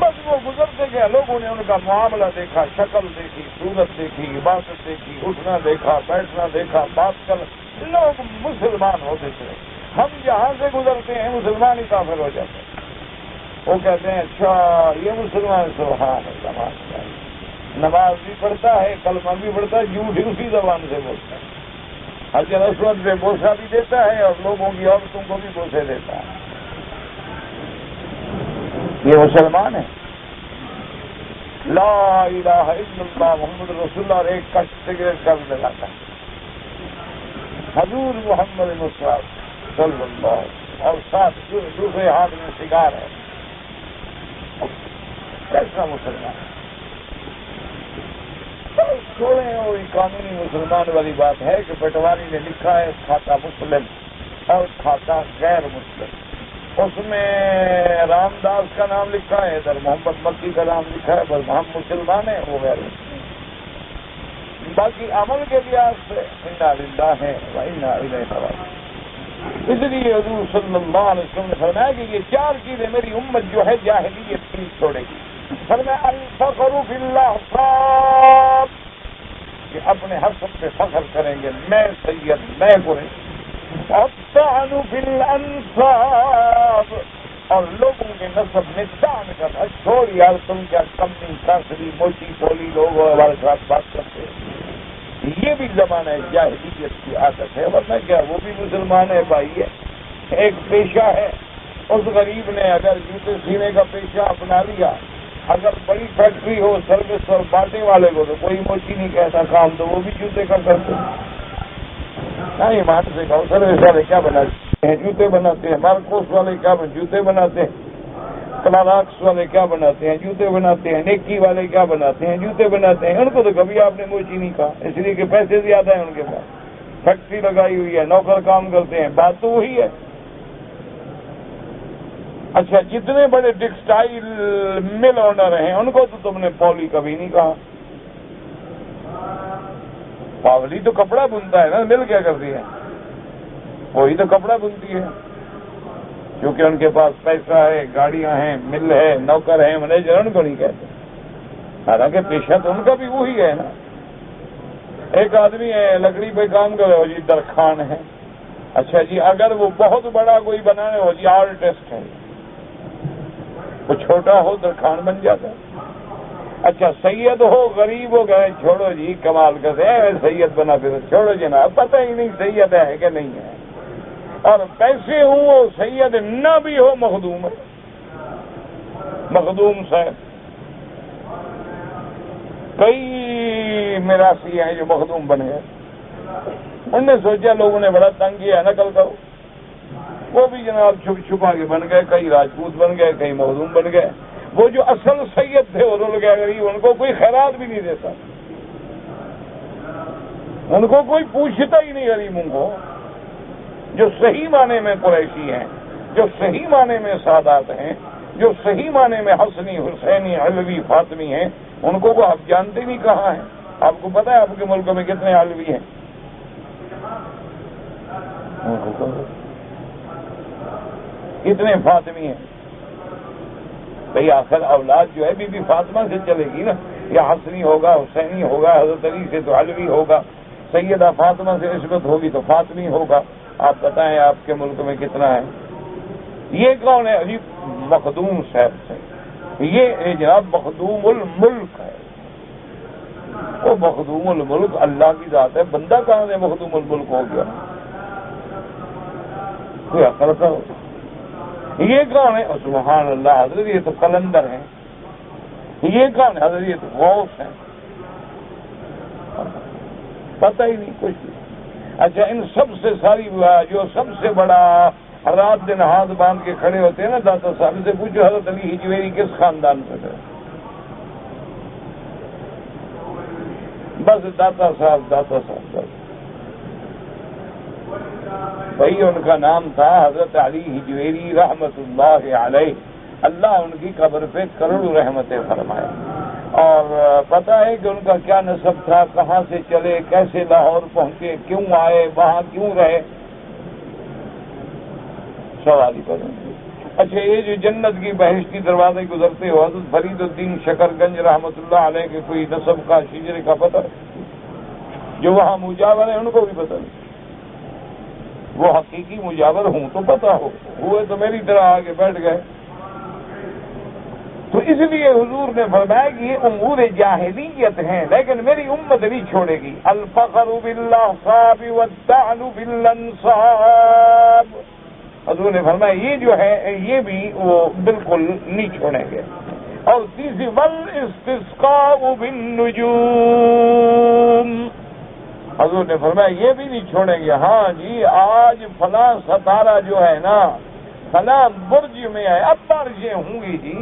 بس وہ گزرتے گئے, لوگوں نے ان کا معاملہ دیکھا, شکل دیکھی, صورت دیکھی, عبادت دیکھی, اٹھنا دیکھا, بیٹھنا دیکھا, بات کر, لوگ مسلمان ہوتے تھے. ہم جہاں سے گزرتے ہیں مسلمان ہی کافر ہو جاتے ہیں. وہ کہتے ہیں اچھا یہ مسلمان, سبحان اللہ, نماز بھی پڑھتا ہے, کلمہ بھی پڑھتا ہے, جھوٹ ہی اسی زبان سے بولتا ہے. حجر اسود پہ بوسہ بھی دیتا ہے اور لوگوں کی عورتوں کو بھی بوسے دیتا ہے. یہ مسلمان ہے. لا الہ الا اللہ محمد رسول اللہ اور ایک کش سگریٹ کا بھی لگاتا ہے. حضور محمد مصطفیٰ صلی اللہ علیہ وسلم اور ساتھ دوسرے ہاتھ میں سگار ہے. کیسا مسلمان؟ چھوڑیں. اور قانونی مسلمان والی بات ہے کہ پٹواری نے لکھا ہے کھاتا مسلم اور کھاتا غیر مسلم. اس میں رام داس کا نام لکھا ہے, ادھر محمد مکی کا نام لکھا ہے. بس ہم مسلمان ہیں, وہ غیر مسلم. باقی عمل کے لحاظ سے انا للہ ہے و انا الیہ راجعون. اس لیے حضور صلی اللہ علیہ وسلم نے فرمایا کہ یہ چار چیزیں میری امت جو ہے جاہلیت کی چھوڑے گی. فرمایا الفخر فی الاحساب, کہ اپنے حسب پہ فخر کریں گے, میں سید, میں قریش. الطعن فی الانساب, اور لوگوں کے نسب میں طعن کرنا. چھوڑ یار, تم کیا کمنی کاسری موچی پولی لوگ ہمارے ساتھ بات کرتے ہیں. یہ بھی زمانہ ہے جاہلیت کی عادت ہے, ورنہ کیا وہ بھی مسلمان ہے بھائی ہے. ایک پیشہ ہے, اس غریب نے اگر جوتے سینے کا پیشہ اپنا لیا, اگر بڑی فیکٹری ہو سروس اور بانٹے والے کو تو کوئی موچی نہیں کہتا کام, تو وہ بھی جوتے کا کرتے ہیں. نہیں مان سے کہو سروس والے کیا بناتے ہیں, جوتے بناتے ہیں. مارکوس والے کیا جوتے بناتے ہیں. کلاراکس والے کیا بناتے ہیں, جوتے بناتے ہیں. نیکی والے کیا بناتے ہیں, جوتے بناتے ہیں. ان کو تو کبھی آپ نے موچی نہیں کہا, اس لیے کہ پیسے زیادہ ہیں ان کے پاس, فیکٹری لگائی ہوئی ہے, نوکر کام کرتے ہیں. بات تو وہی ہے. اچھا, جتنے بڑے ٹیکسٹائل مل اونر ہیں ان کو تو تم نے پولی کبھی نہیں کہا. پاولی تو کپڑا بنتا ہے نا, مل کیا کرتی ہے, وہی تو کپڑا بنتی ہے. کیونکہ ان کے پاس پیسہ ہے, گاڑیاں ہیں, مل ہے, نوکر ہیں, مینیجر, ان کو نہیں کہتے. حالانکہ پیشہ تو ان کا بھی وہی ہے نا. ایک آدمی ہے لکڑی پہ کام کرے ہو جی, درخان ہے. اچھا جی, اگر وہ بہت بڑا کوئی بنانے ہو جی, آرٹسٹ ہے. وہ چھوٹا ہو درخان بن جاتا ہے. اچھا, سید ہو غریب ہو گئے, چھوڑو جی کمال کرتے ہیں, سید بنا پھر چھوڑو جناب, پتہ ہی نہیں سید ہے کہ نہیں ہے. اور پیسے ہوں وہ سید نہ بھی ہو, مخدوم ہے. مخدوم صاحب کئی میراثی ہیں جو مخدوم بن گئے. انہوں نے سوچا لوگوں نے بڑا تنگ کیا نقل کرو, وہ بھی جناب چھپ چھپا کے بن گئے. کئی راجپوت بن گئے, کئی مخدوم بن گئے. وہ جو اصل سید تھے وہ رول گئے غریب, ان کو کوئی خیرات بھی نہیں دیتا, ان کو کوئی پوچھتا ہی نہیں غریبوں کو. جو صحیح معنی میں قریشی ہیں, جو صحیح معنی میں سادات ہیں, جو صحیح معنی میں حسنی, حسینی, علوی, فاطمی ہیں, ان کو آپ جانتے نہیں کہاں ہیں. آپ کو پتا ہے آپ کے ملک میں کتنے علوی ہیں؟ کتنے فاطمی ہیں؟ بھئی آخر اولاد جو ہے بی بی فاطمہ سے چلے گی نا, یا حسنی ہوگا, حسینی ہوگا, حضرت علی سے تو علوی ہوگا, سیدہ فاطمہ سے نسبت ہوگی تو فاطمی ہوگا. آپ بتائیں آپ کے ملک میں کتنا ہے؟ یہ کون ہے؟ عجیب مخدوم صاحب سے. یہ جناب مخدوم الملک ہے. وہ مخدوم الملک اللہ کی ذات ہے, بندہ کہاں سے مخدوم الملک ہو گیا؟ کوئی عقل کرو. یہ کون ہے؟ سبحان اللہ حضرت, یہ تو قلندر ہیں. یہ کون ہے؟ حضرت یہ تو غوث ہیں. پتہ ہی نہیں کچھ. اچھا, ان سب سے ساری جو سب سے بڑا رات دن ہاتھ باندھ کے کھڑے ہوتے ہیں نا داتا صاحب, سے پوچھو حضرت علی ہجویری کس خاندان سے تھے؟ بس داتا صاحب وہی ان کا نام تھا, حضرت علی ہجویری رحمت اللہ علیہ. اللہ ان کی قبر پہ کروڑوں رحمتیں فرمائے. اور پتہ ہے کہ ان کا کیا نسب تھا, کہاں سے چلے, کیسے لاہور پہنچے, کیوں آئے, وہاں کیوں رہے, سوال ہی کریں. اچھا, یہ جو جنت کی بہشتی دروازے گزرتے ہو, حضرت فرید الدین شکر گنج رحمت اللہ علیہ کے کوئی نسب کا شجرے کا پتہ جو وہاں مجاور ہیں ان کو بھی پتہ نہیں. وہ حقیقی مجاور ہوں تو پتہ ہو, ہوئے تو میری طرح آگے بیٹھ گئے. تو اس لیے حضور نے فرمایا کہ یہ امور جاہلیت ہیں، لیکن میری امت نہیں چھوڑے گی۔ الفخر بالاحصاب والطعن بالانصاب، حضور نے فرمایا یہ جو ہے یہ بھی وہ بالکل نہیں چھوڑیں گے۔ اور تیسری والاستسقاء بالنجوم، حضور نے فرمایا یہ بھی نہیں چھوڑیں گے۔ ہاں جی آج فلاں ستارہ جو ہے نا فلاں برج میں ہے، اب بارشیں ہوں گی جی،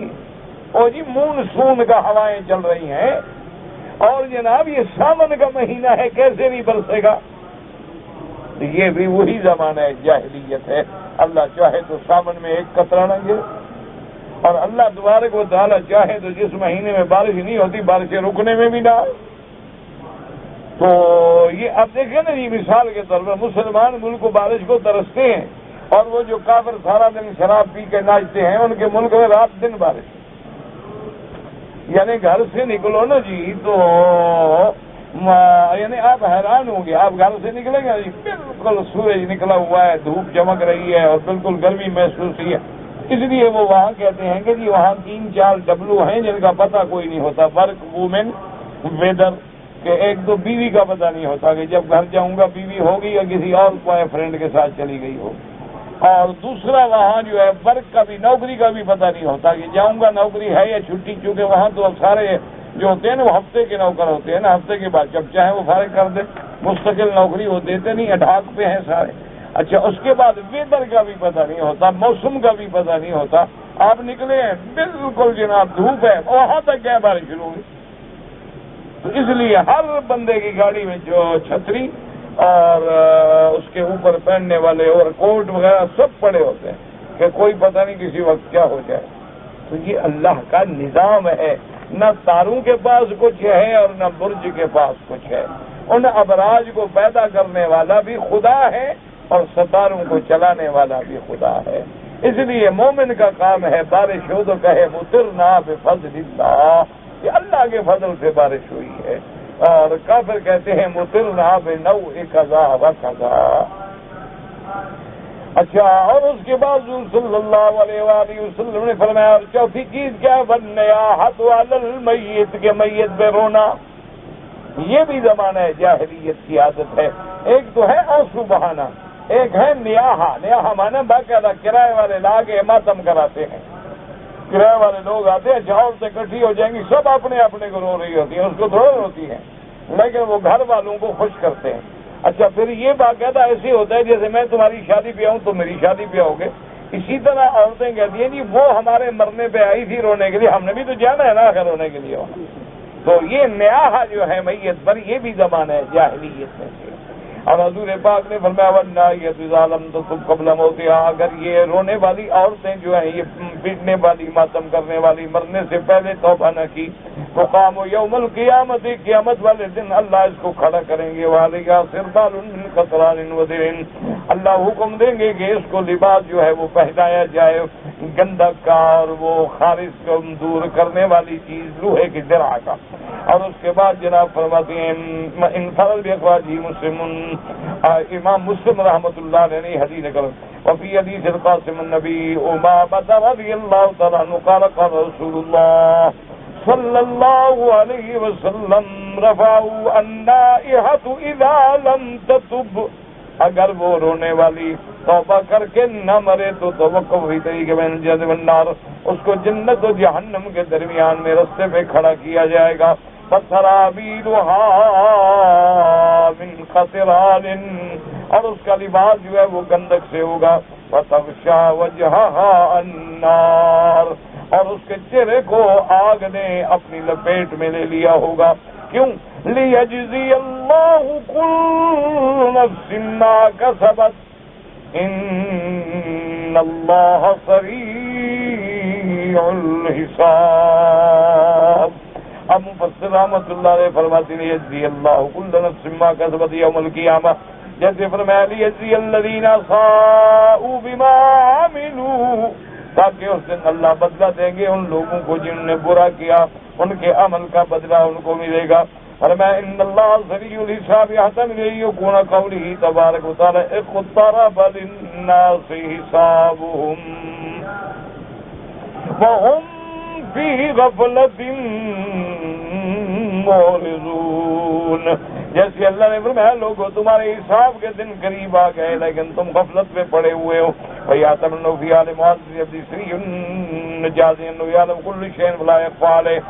اور جی مونسون کا ہوائیں چل رہی ہیں، اور جناب یہ ساون کا مہینہ ہے کیسے نہیں برسے گا؟ یہ بھی وہی زمانہ ہے، جاہلیت ہے۔ اللہ چاہے تو ساون میں ایک قطرہ نہ گرے، اور اللہ تبارک و تعالیٰ چاہے تو جس مہینے میں بارش نہیں ہوتی بارشیں رکنے میں بھی نہ آئے۔ تو یہ اب دیکھیں نا یہ مثال کے طور پر مسلمان ملک کو بارش کو ترستے ہیں، اور وہ جو کافر سارا دن شراب پی کے ناچتے ہیں ان کے ملک میں رات دن بارش، یعنی گھر سے نکلو نا جی تو یعنی آپ حیران ہوں گے، آپ گھر سے نکلیں گے جی بالکل سورج نکلا ہوا ہے، دھوپ چمک رہی ہے اور بالکل گرمی محسوس ہی ہے۔ اس لیے وہ وہاں کہتے ہیں کہ جی وہاں 3-4 ڈبلو ہیں جن کا پتہ کوئی نہیں ہوتا، ورک وومن ویدر، کہ ایک تو بیوی کا پتہ نہیں ہوتا کہ جب گھر جاؤں گا بیوی ہوگی یا کسی اور بوائے فرینڈ کے ساتھ چلی گئی ہو، اور دوسرا وہاں جو ہے ورک کا بھی، نوکری کا بھی پتہ نہیں ہوتا کہ جاؤں گا نوکری ہے یا چھٹی، چونکہ وہاں تو اب سارے جو ہوتے ہیں نا وہ ہفتے کے نوکر ہوتے ہیں نا، ہفتے کے بعد جب چاہے وہ فارغ کر دے، مستقل نوکری وہ دیتے نہیں، اٹھاک پہ ہیں سارے۔ اچھا اس کے بعد ویدر کا بھی پتہ نہیں ہوتا، موسم کا بھی پتہ نہیں ہوتا، آپ نکلے ہیں بالکل جناب دھوپ ہے، وہاں تک کیا بارش شروع ہوئی۔ تو اس لیے ہر بندے کی گاڑی میں جو چھتری اور اس کے اوپر پہننے والے اور کوٹ وغیرہ سب پڑے ہوتے ہیں کہ کوئی پتہ نہیں کسی وقت کیا ہو جائے۔ تو یہ اللہ کا نظام ہے، نہ تاروں کے پاس کچھ ہے اور نہ برج کے پاس کچھ ہے، ان ابراج کو پیدا کرنے والا بھی خدا ہے اور ستاروں کو چلانے والا بھی خدا ہے۔ اس لیے مومن کا کام ہے بارش ہو تو کہے مطرنا بفضل اللہ، کہ اللہ کے فضل سے بارش ہوئی ہے، اور کافر کہتے ہیں مطرنا بنوء کذا و کذا۔ اچھا اور اس کے بعد صلی اللہ علیہ وآلہ وسلم نے فرمایا اور چوتھی چیز کیا؟ والنیاحۃ علی المیت، کے میت پہ رونا، یہ بھی زمانہ ہے جاہلیت کی عادت ہے۔ ایک تو ہے آنسو بہانا، ایک ہے نیاحہ، نیاحہ مانا باقاعدہ کرائے والے لا کے ماتم کراتے ہیں، کرایہ والے لوگ آتے ہیں، عورتیں اکٹھی ہو جائیں گی سب اپنے اپنے کو رو رہی ہوتی ہیں، اس کو تھوڑا روتی ہیں لیکن وہ گھر والوں کو خوش کرتے ہیں۔ اچھا پھر یہ باقاعدہ ایسے ہوتا ہے جیسے میں تمہاری شادی پہ آؤں تو میری شادی پہ آؤ گے، اسی طرح عورتیں کہتی ہیں جی وہ ہمارے مرنے پہ آئی تھی رونے کے لیے، ہم نے بھی تو جانا ہے نا آخر رونے کے لیے۔ تو یہ نیاحہ جو ہے میت پر، یہ بھی زمانہ ہے جاہلیت میں سے۔ اور حضور پاک نے فرمایا والنائیۃ اذا لم تتب قبل موتها، اگر یہ رونے والی عورتیں جو ہیں یہ پیٹنے والی، ماتم کرنے والی مرنے سے پہلے توبہ نہ کی تو قام یوم القیامت، قیامت والے دن اللہ اس کو کھڑا کریں گے، وعلیہا سربال من قطران ودر، اللہ حکم دیں گے کہ اس کو لباس جو ہے وہ پہنایا جائے گندک کا اور وہ خارج کو دور کرنے والی چیز لوہے کی درع کا۔ اور اس کے بعد جناب فرماتے ہیں انفرد باخراجہ مسلم، امام مسلم رحمۃ اللہ علیہ نے حدیث نقل، وفی حدیث القاسم النبی امامۃ رضی اللہ تعالیٰ عنہ قال قال رسول اللہ صلی اللہ علیہ وسلم رفعوا النائحۃ اذا لم تتب، اگر وہ رونے والی توبہ کر کے نہ مرے تو توقف ہوئی طریقے میں جنت والنار، اس کو جنت و جہنم کے درمیان میں رستے پہ کھڑا کیا جائے گا، فسرابیلھا من قطران، اور اس کا لباس جو ہے وہ گندک سے ہوگا، فتغشا وجہھا النار، اور اس کے چہرے کو آگ نے اپنی لپیٹ میں لے لیا ہوگا۔ کیوں؟ لیجزی اللہ کل نفس ما کسبت ان اللہ سریع الحساب۔ اب مفسر رحمۃ اللہ علیہ فرماتے ہیں یجزی اللہ کل نفس ما کسبت یوم القیامہ، جیسے فرمایا لیجزی الذین ساءوا بما عملوا، تاکہ اس دن اللہ بدلہ دیں گے ان لوگوں کو جنہوں نے برا کیا، ان کے عمل کا بدلہ ان کو ملے گا۔ فرمایا ان اللہ سریع الحساب یحتمل ان یکون قوله تبارک و تعالی اقترب للناس حسابهم وهم فی غفلۃ معرضون. جیسے اللہ نے فرمایا لوگوں تمہارے حساب کے دن قریب آ گئے لیکن تم غفلت میں پڑے ہوئے ہو. وَيَعْتَمِنُّ فِي عَلِ مُعَذِّبِ عَبْدِ سِرِيٌّ جَازِيٌّ يَعْلَمُ كُلُّ شَيْءٍ وَلَا يَخْفَى عَلَيْهِ.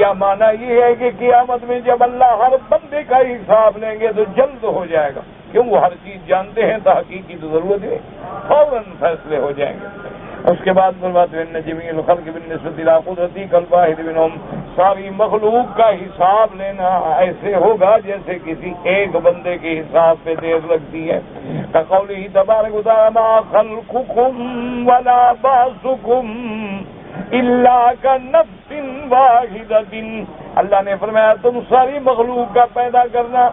یا معنی یہ ہے کہ قیامت میں جب اللہ ہر بندے کا حساب لیں گے تو جلد ہو جائے گا. کیوں؟ وہ ہر چیز جانتے ہیں، تحقیق کی تو ضرورت ہے، فوراً فیصلے ہو جائیں گے. اس کے بعد فرماتے ہیں جمیع الخلق بالنسبۃ الی قدرتی کالواحد منہم. ساری مخلوق کا حساب لینا ایسے ہوگا جیسے کسی ایک بندے کے حساب پہ دیر لگتی ہے. کقولہ تبارک و تعالی ما خلقکم ولا بعثکم الا كنفس واحدۃ. اللہ نے فرمایا تم ساری مخلوق کا پیدا کرنا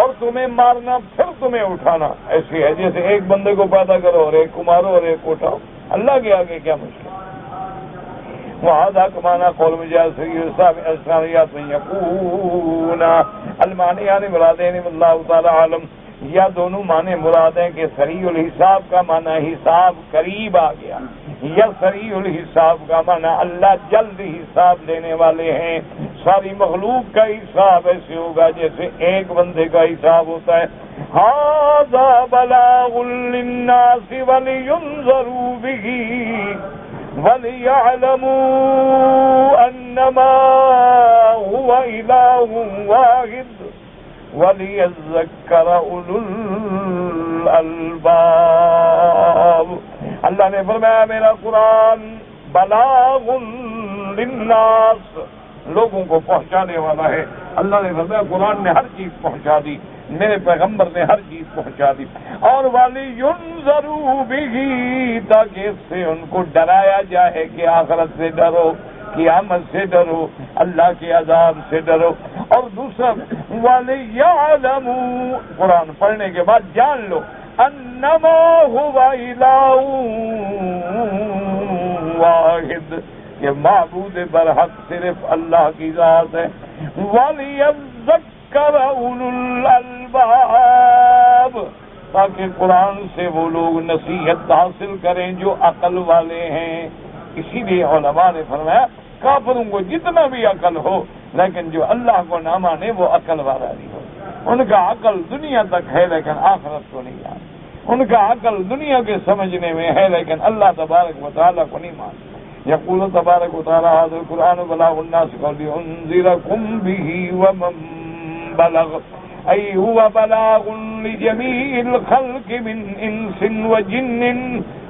اور تمہیں مارنا پھر تمہیں اٹھانا ایسے ہے جیسے ایک بندے کو پیدا کرو اور ایک کو مارو اور ایک کو اٹھاؤ. اللہ کے آگے کیا مشکل. وہذا کمانا قول مجاز اسلامیات میں یقون المعنی یعنی مرادین اللہ تعالی عالم. یا دونوں معنی مراد ہیں کہ سریع الحساب کا معنی حساب قریب آ گیا، یا سریع الحساب کا معنی اللہ جلد حساب لینے والے ہیں. ساری مخلوق کا حساب ایسے ہوگا جیسے ایک بندے کا حساب ہوتا ہے. ھذا بلاغ للناس ولینذروا بہ وَلِيَعْلَمُوا أَنَّمَا هُوَ إِلَٰهٌ وَاحِدٌ وَلِيَذَّكَّرَ أُولُو الْأَلْبَابِ. اللہ نے فرمایا میرا قرآن بلاغ للناس، لوگوں کو پہنچانے والا ہے. اللہ نے فرمایا قرآن نے ہر چیز پہنچا دی، میرے پیغمبر نے ہر چیز پہنچا دی. اور وَلِيُنذَرُوا بِهِ تاکہ اس سے ان کو ڈرایا جائے کہ آخرت سے ڈرو، قیامت سے ڈرو، اللہ کے عذاب سے ڈرو. اور دوسرا وَلِيَعْلَمُوا قرآن پڑھنے کے بعد جان لو أَنَّمَا هُوَ إِلَٰهٌ وَاحِدٌ کہ معبود برحق صرف اللہ کی ذات ہے. وَلِيَذَّكَّرَ أُولُو الْأَلْبَابِ تاکہ قرآن سے وہ لوگ نصیحت حاصل کریں جو عقل والے ہیں. اسی لیے علماء نے فرمایا کافروں کو جتنا بھی عقل ہو لیکن جو اللہ کو نہ مانے وہ عقل والا نہیں ہو. ان کا عقل دنیا تک ہے لیکن آخرت کو نہیں جانتے. ان کا عقل دنیا کے سمجھنے میں ہے لیکن اللہ تبارک و تعالیٰ کو نہیں مانتے. یقول تبارک و تعالیٰ هذا القرآن بلاغ الناس لأنذركم به ومن بلغ أي هو بلاغ لجميع الخلق من انس وجن.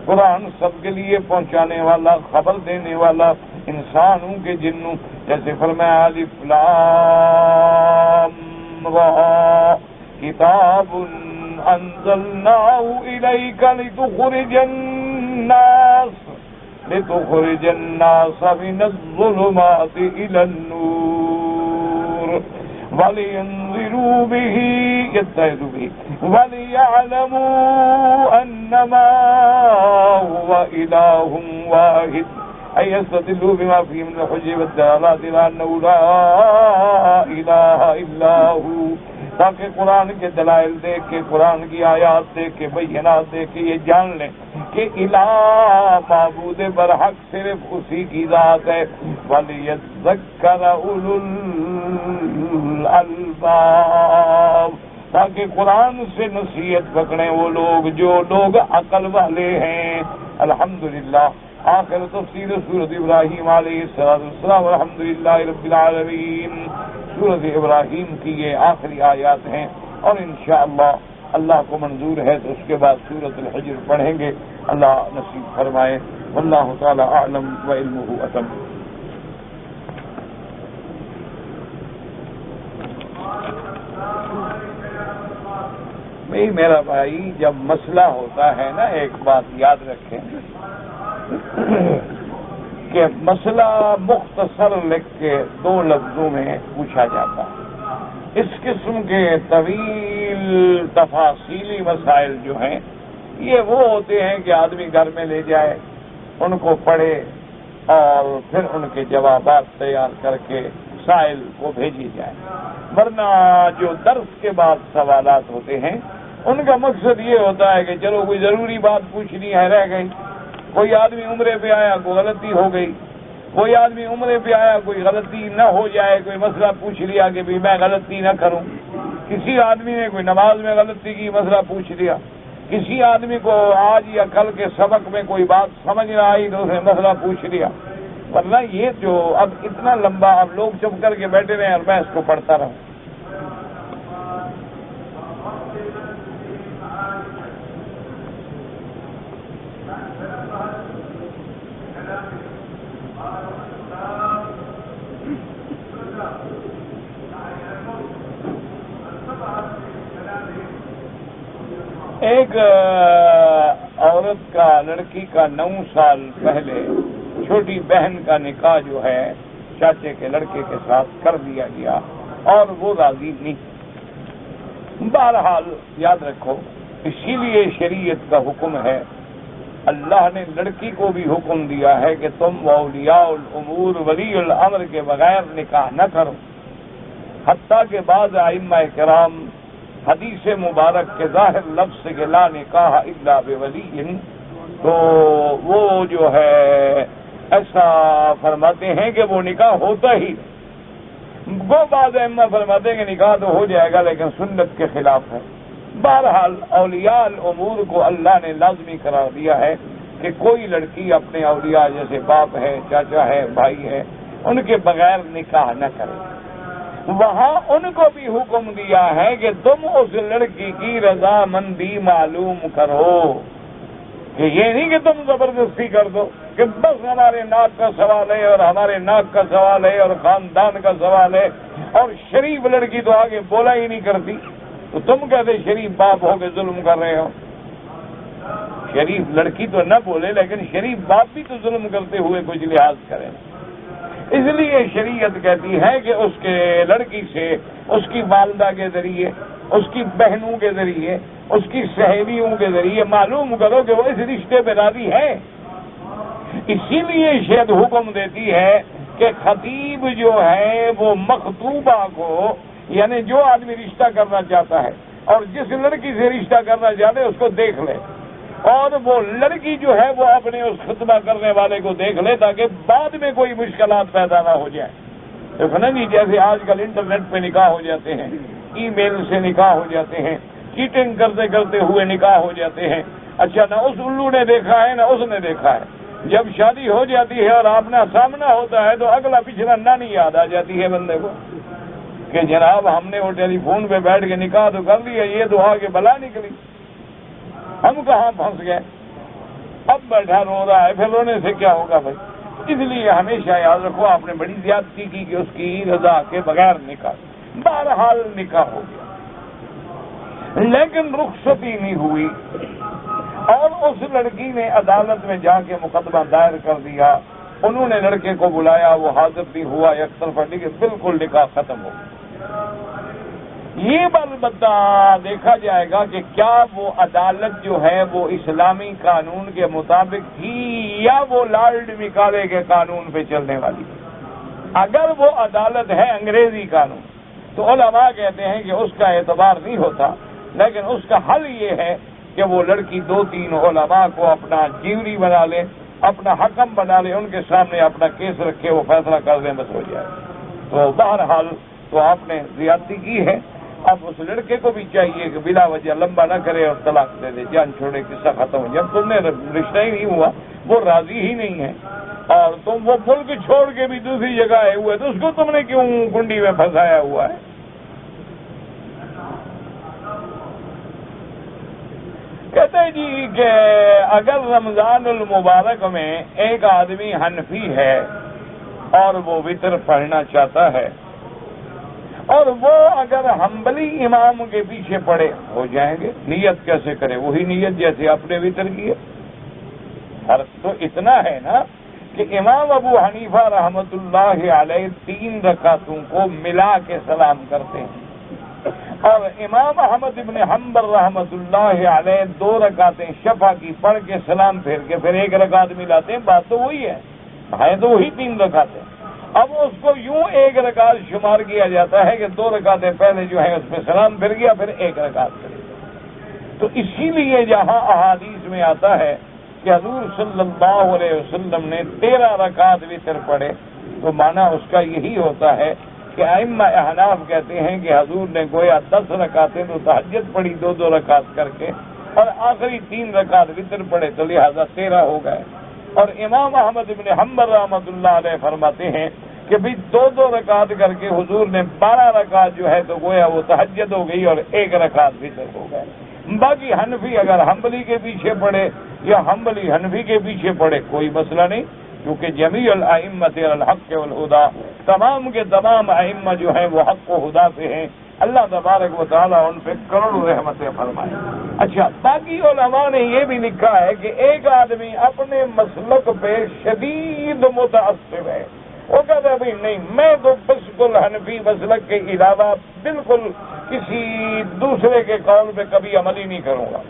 قرآن سب کے لیے پہنچانے والا، خبر دینے والا، انسانوں کے جنوں. جیسے فرمایا الف لام را کتاب انزلناه إليك لتخرج الناس من الظلمات إلى النور ولينذروا به يتعظوا به وليعلموا أنما هو إله واحد أي يستدلوا بما فيه من الحجة والدلالات إلى أنه لا إله إلا هو تاکہ قرآن کے دلائل دیکھ کے، قرآن کی آیات دیکھ کے، بینات دیکھ کے یہ جان لیں کہ الہ معبود برحق صرف اسی کی ذات ہے. وَلِيَذَّكَّرَ أُولُو الْأَلْبَابِ تاکہ قرآن سے نصیحت پکڑیں وہ لوگ جو لوگ عقل والے ہیں. الحمدللہ آخر تفسیر سورۃ ابراہیم علیہ السلام الحمدللہ رب العالمین. سورۃ ابراہیم کی یہ آخری آیات ہیں اور انشاءاللہ اللہ کو منظور ہے تو اس کے بعد سورۃ الحجر پڑھیں گے. اللہ نصیب فرمائے. واللہ تعالی اعلم وعلمہ اتم. میرا بھائی جب مسئلہ ہوتا ہے نا ایک بات یاد رکھیں کہ مسئلہ مختصر لکھ کے 2 لفظوں میں پوچھا جاتا ہے. اس قسم کے طویل تفاصیلی مسائل جو ہیں یہ وہ ہوتے ہیں کہ آدمی گھر میں لے جائے، ان کو پڑھے اور پھر ان کے جوابات تیار کر کے سائل کو بھیجی جائے. ورنہ جو درس کے بعد سوالات ہوتے ہیں ان کا مقصد یہ ہوتا ہے کہ چلو کوئی ضروری بات پوچھنی ہے رہ گئی، کوئی آدمی عمرے پہ آیا کوئی غلطی ہو گئی، کوئی آدمی عمرے پہ آیا، کوئی غلطی نہ ہو جائے، کوئی مسئلہ پوچھ لیا کہ بھی میں غلطی نہ کروں، کسی آدمی نے کوئی نماز میں غلطی کی، مسئلہ پوچھ لیا، کسی آدمی کو آج یا کل کے سبق میں کوئی بات سمجھ نہ آئی تو اسے مسئلہ پوچھ لیا، ورنہ یہ جو اب اتنا لمبا اب لوگ چپ کر کے بیٹھے رہے اور میں اس کو پڑھتا رہوں۔ ایک عورت کا، لڑکی کا 9 سال پہلے چھوٹی بہن کا نکاح جو ہے چاچے کے لڑکے کے ساتھ کر دیا گیا اور وہ راضی نہیں۔ بہرحال یاد رکھو، اسی لیے شریعت کا حکم ہے، اللہ نے لڑکی کو بھی حکم دیا ہے کہ تم اولیاء الامور ولی الامر کے بغیر نکاح نہ کرو، حتیٰ کہ بعض ائمہ کرام حدیث مبارک کے ظاہر لفظ سے کہ لا نکاح الا بولی، تو وہ جو ہے ایسا فرماتے ہیں کہ وہ نکاح ہوتا ہی، وہ بعض ائمہ فرماتے ہیں کہ نکاح تو ہو جائے گا لیکن سنت کے خلاف ہے۔ بہرحال اولیاء الامور کو اللہ نے لازمی قرار دیا ہے کہ کوئی لڑکی اپنے اولیاء جیسے باپ ہے، چاچا ہے، بھائی ہے، ان کے بغیر نکاح نہ کرے۔ وہاں ان کو بھی حکم دیا ہے کہ تم اس لڑکی کی رضامندی معلوم کرو، کہ یہ نہیں کہ تم زبردستی کر دو کہ بس ہمارے ناک کا سوال ہے اور ہمارے ناک کا سوال ہے اور خاندان کا سوال ہے، اور شریف لڑکی تو آگے بولا ہی نہیں کرتی، تو تم کہتے شریف باپ ہو کے ظلم کر رہے ہو۔ شریف لڑکی تو نہ بولے لیکن شریف باپ بھی تو ظلم کرتے ہوئے کچھ لحاظ کریں۔ اس لیے شریعت کہتی ہے کہ اس کے لڑکی سے اس کی والدہ کے ذریعے، اس کی بہنوں کے ذریعے، اس کی سہیلیوں کے ذریعے معلوم کرو کہ وہ اس رشتے پہ راضی ہے۔ اسی لیے شریعت حکم دیتی ہے کہ خطیب جو ہے وہ مخطوبہ کو، یعنی جو آدمی رشتہ کرنا چاہتا ہے اور جس لڑکی سے رشتہ کرنا چاہتے اس کو دیکھ لے، اور وہ لڑکی جو ہے وہ اپنے اس خطبہ کرنے والے کو دیکھ لے تاکہ بعد میں کوئی مشکلات پیدا نہ ہو جائے۔ دیکھو نا جی، جیسے آج کل انٹرنیٹ پہ نکاح ہو جاتے ہیں، ای میل سے نکاح ہو جاتے ہیں، چیٹنگ کرتے کرتے ہوئے نکاح ہو جاتے ہیں۔ اچھا، نہ اس الو نے دیکھا ہے نہ اس نے دیکھا ہے، جب شادی ہو جاتی ہے اور آپنا سامنا ہوتا ہے تو اگلا پچھلا نانی یاد آ جاتی ہے بندے کو کہ جناب ہم نے وہ ٹیلی فون پہ بیٹھ کے نکاح تو کر لیا، یہ تو آگے بلا نکلی، ہم کہاں پھنس گئے، اب بیٹھا رو رہا ہے، پھر رونے سے کیا ہوگا بھائی؟ اس لیے ہمیشہ یاد رکھو، آپ نے بڑی زیادتی کی کہ اس کی رضا کے بغیر نکاح، بہرحال نکاح ہو گیا لیکن رخصتی نہیں ہوئی، اور اس لڑکی نے عدالت میں جا کے مقدمہ دائر کر دیا، انہوں نے لڑکے کو بلایا، وہ حاضر بھی ہوا، یک طرفہ بالکل نکاح ختم ہو گیا۔ یہ البتہ دیکھا جائے گا کہ کیا وہ عدالت جو ہے وہ اسلامی قانون کے مطابق تھی یا وہ لارڈ مکالے کے قانون پہ چلنے والی۔ اگر وہ عدالت ہے انگریزی قانون تو علماء کہتے ہیں کہ اس کا اعتبار نہیں ہوتا، لیکن اس کا حل یہ ہے کہ وہ لڑکی 2-3 علماء کو اپنا جیوری بنا لے، اپنا حکم بنا لے، ان کے سامنے اپنا کیس رکھے، وہ فیصلہ کر دیں، بس ہو جائے۔ تو بہرحال تو آپ نے زیادتی کی ہے، اب اس لڑکے کو بھی چاہیے کہ بلا وجہ لمبا نہ کرے اور طلاق دے دے، جان چھوڑے، قصہ ختم ہو۔ جب تم نے رشتہ ہی نہیں ہوا، وہ راضی ہی نہیں ہے، اور تم وہ ملک چھوڑ کے بھی دوسری جگہ آئے ہوئے تو اس کو تم نے کیوں کنڈی میں پھنسایا ہوا ہے؟ کہتے ہیں جی کہ اگر رمضان المبارک میں ایک آدمی حنفی ہے اور وہ وتر پڑھنا چاہتا ہے، اور وہ اگر حنبلی امام کے پیچھے پڑے، ہو جائیں گے۔ نیت کیسے کرے؟ وہی نیت جیسے اپنے وتر کی ہے۔ فرق تو اتنا ہے نا کہ امام ابو حنیفہ رحمۃ اللہ علیہ 3 رکعتوں کو ملا کے سلام کرتے ہیں، اور امام احمد ابن حنبل رحمۃ اللہ علیہ 2 رکعتیں شفع کی پڑھ کے سلام پھیر کے پھر 1 رکعت ملاتے ہیں۔ بات تو وہی ہے تو وہی 3 رکعتیں۔ اب اس کو یوں 1 رکعت شمار کیا جاتا ہے کہ 2 رکعتیں پہلے جو ہیں اس میں سلام پھر گیا، پھر 1 رکعت پھر۔ تو اسی لیے جہاں احادیث میں آتا ہے کہ حضور صلی اللہ علیہ وسلم نے 13 رکعت وتر پڑھے، تو معنی اس کا یہی ہوتا ہے کہ ائمہ احناف کہتے ہیں کہ حضور نے گویا 10 رکعتیں تو تہجد پڑھی 2 رکعت کر کے، اور آخری 3 رکعت وتر پڑھے، تو لہذا 13 ہو گئے۔ اور امام احمد بن حنبل رحمۃ اللہ علیہ فرماتے ہیں کہ بھی 2 رکعت کر کے حضور نے 12 رکعت جو ہے تو گویا وہ تہجد ہو گئی اور 1 رکعت وتر ہو گئے۔ باقی حنفی اگر حنبلی کے پیچھے پڑھے یا حنبلی حنفی کے پیچھے پڑھے کوئی مسئلہ نہیں، کیونکہ جمیع الائمۃ الحق والہدی، تمام کے تمام ائمہ جو ہیں وہ حق و ہدا پہ ہیں، اللہ تبارک و تعالیٰ ان پہ کروڑوں رحمتیں فرمائے۔ اچھا، باقی علماء نے یہ بھی لکھا ہے کہ ایک آدمی اپنے مسلک پہ شدید متعصب ہے، وہ کہتا ہے بھائی نہیں، میں تو بالکل حنفی مسلک کے علاوہ بالکل کسی دوسرے کے قول پہ کبھی عمل ہی نہیں کروں گا،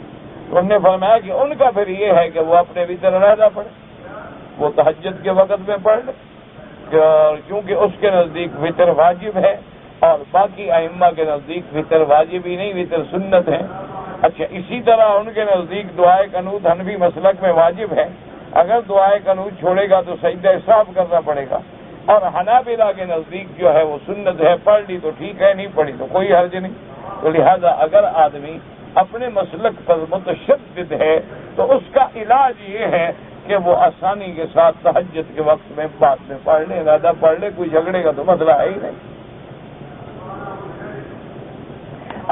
تو انہوں نے فرمایا کہ ان کا پھر یہ ہے کہ وہ اپنے وتر علیحدہ پڑھے، وہ تہجد کے وقت میں پڑھ لے، کیونکہ اس کے نزدیک وتر واجب ہے، اور باقی ائمہ کے نزدیک وتر واجب ہی نہیں، وتر سنت ہے۔ اچھا، اسی طرح ان کے نزدیک دعائے قنوت حنفی مسلک میں واجب ہے، اگر دعائے قنوت چھوڑے گا تو سجدہ صاف کرنا پڑے گا، اور حنابلہ کے نزدیک جو ہے وہ سنت ہے، پڑھ لی تو ٹھیک ہے، نہیں پڑھی تو کوئی حرج نہیں۔ تو لہذا اگر آدمی اپنے مسلک پر متشدد ہے تو اس کا علاج یہ ہے کہ وہ آسانی کے ساتھ تہجد کے وقت میں بعد میں پڑھ لے، زیادہ پڑھ لے، کوئی جھگڑے کا تو مسئلہ ہے ہی نہیں۔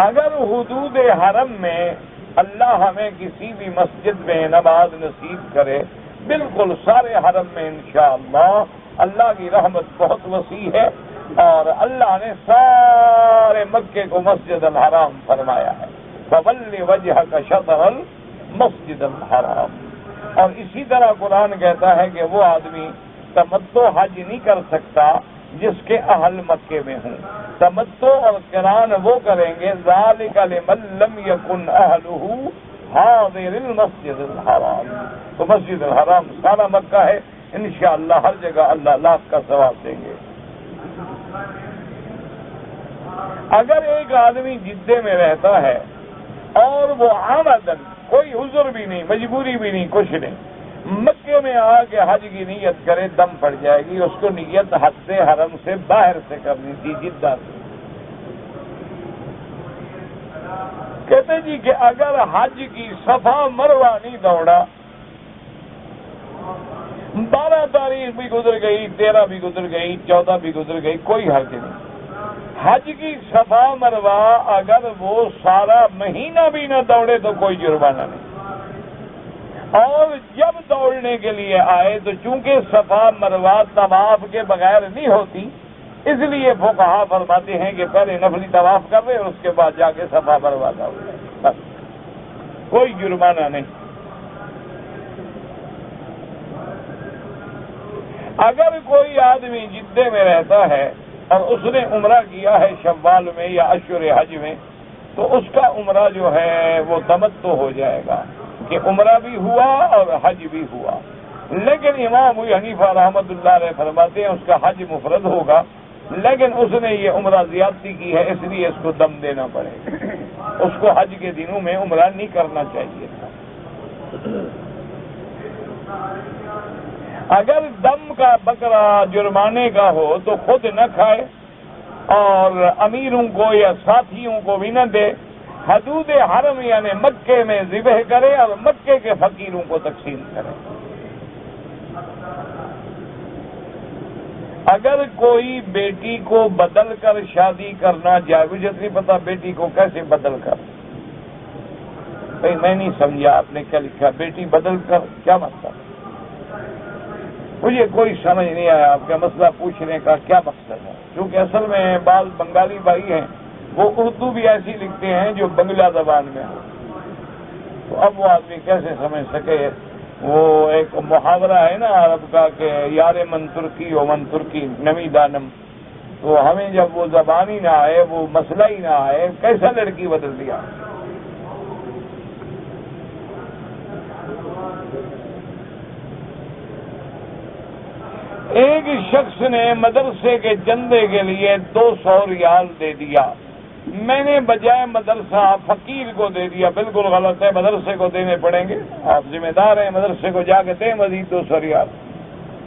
اگر حدود حرم میں اللہ ہمیں کسی بھی مسجد میں نماز نصیب کرے، بالکل سارے حرم میں انشاءاللہ اللہ کی رحمت بہت وسیع ہے، اور اللہ نے سارے مکے کو مسجد الحرام فرمایا ہے، فَوَلِّ وَجْهَكَ شَطْرَ الْمَسْجِدِ الْحَرَامِ۔ اور اسی طرح قرآن کہتا ہے کہ وہ آدمی تمتع حج نہیں کر سکتا جس کے اہل مکے میں ہوں، تمتع اور قران وہ کریں گے، ذَلِكَ لِمَن لَّمْ يَكُنْ أَهْلُهُ حَاضِرِ الْمَسْجِدِ الْحَرَامِ۔ تو مسجد الحرام سارا مکہ ہے، انشاءاللہ ہر جگہ اللہ لاکھ کا ثواب دیں گے۔ اگر ایک آدمی جدے میں رہتا ہے اور وہ عمدن، کوئی عذر بھی نہیں، مجبوری بھی نہیں، کچھ نہیں، مکے میں آ کے حج کی نیت کرے، دم پڑ جائے گی، اس کو نیت حد حرم سے باہر سے کرنی تھی، جدہ سے۔ کہتے جی کہ اگر حج کی صفا مروہ نہیں دوڑا، 12 تاریخ بھی گزر گئی، 13 بھی گزر گئی، 14 بھی گزر گئی، کوئی حرج نہیں۔ حج کی صفا مروہ اگر وہ سارا مہینہ بھی نہ دوڑے تو کوئی جرمانہ نہیں، اور جب دوڑنے کے لیے آئے تو چونکہ صفا مروہ طواف کے بغیر نہیں ہوتی، اس لیے فقہا فرماتے ہیں کہ پہلے نفلی طواف کر لے اور اس کے بعد جا کے صفا مروہ دوڑے، بس کوئی جرمانہ نہیں۔ اگر کوئی آدمی جدے میں رہتا ہے اور اس نے عمرہ کیا ہے شوال میں یا اشہر حج میں، تو اس کا عمرہ جو ہے وہ تمتع ہو جائے گا کہ عمرہ بھی ہوا اور حج بھی ہوا۔ لیکن امام ابو حنیفہ رحمۃ اللہ علیہ فرماتے ہیں اس کا حج مفرد ہوگا، لیکن اس نے یہ عمرہ زیادتی کی ہے، اس لیے اس کو دم دینا پڑے گا، اس کو حج کے دنوں میں عمرہ نہیں کرنا چاہیے تھا۔ اگر دم کا بکرا جرمانے کا ہو تو خود نہ کھائے اور امیروں کو یا ساتھیوں کو بھی نہ دے، حدود حرم یعنی مکے میں ذبح کرے اور مکے کے فقیروں کو تقسیم کرے۔ اگر کوئی بیٹی کو بدل کر شادی کرنا جائے، مجھے نہیں پتا بیٹی کو کیسے بدل کر، بھائی میں نہیں سمجھا آپ نے کیا لکھا، بیٹی بدل کر کیا مطلب؟ مجھے کوئی سمجھ نہیں آیا آپ کا مسئلہ پوچھنے کا کیا مقصد ہے، کیونکہ اصل میں بعض بنگالی بھائی ہیں وہ اردو بھی ایسی لکھتے ہیں جو بنگلہ زبان میں ہو، تو اب وہ آدمی کیسے سمجھ سکے؟ وہ ایک محاورہ ہے نا عرب کا کہ یار من ترکی و من ترکی نمی دانم، تو ہمیں جب وہ زبان ہی نہ آئے، وہ مسئلہ ہی نہ آئے، کیسا لڑکی بدل دیا؟ ایک شخص نے مدرسے کے چندے کے لیے 200 ریال دے دیا، میں نے بجائے مدرسہ فقیر کو دے دیا، بالکل غلط ہے، مدرسے کو دینے پڑیں گے، آپ ذمہ دار ہیں، مدرسے کو جا کے دیں مزید 200 ریال۔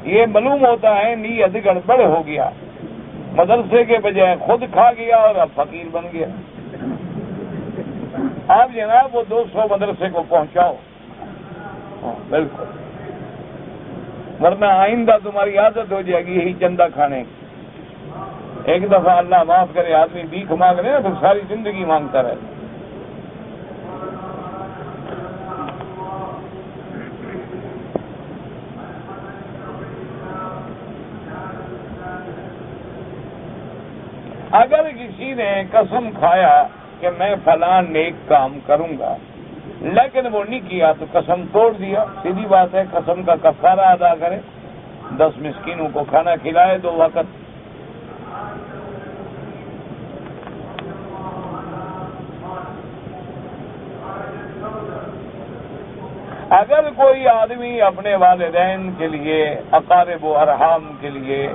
یہ معلوم ہوتا ہے نیت گڑبڑ ہو گیا، مدرسے کے بجائے خود کھا گیا اور اب فقیر بن گیا۔ آپ جناب وہ 200 مدرسے کو پہنچاؤ، بالکل، ورنہ آئندہ تمہاری عادت ہو جائے گی یہی چندہ کھانے کی۔ ایک دفعہ اللہ معاف کرے آدمی بھیک مانگ رہے نا تو ساری زندگی مانگتا رہے۔ اگر کسی نے قسم کھایا کہ میں فلاں نیک کام کروں گا لیکن وہ نہیں کیا تو قسم توڑ دیا، سیدھی بات ہے، قسم کا کفارہ ادا کرے، 10 مسکینوں کو کھانا کھلائے 2 وقت۔ اگر کوئی آدمی اپنے والدین کے لیے، اقارب و ارحام کے لیے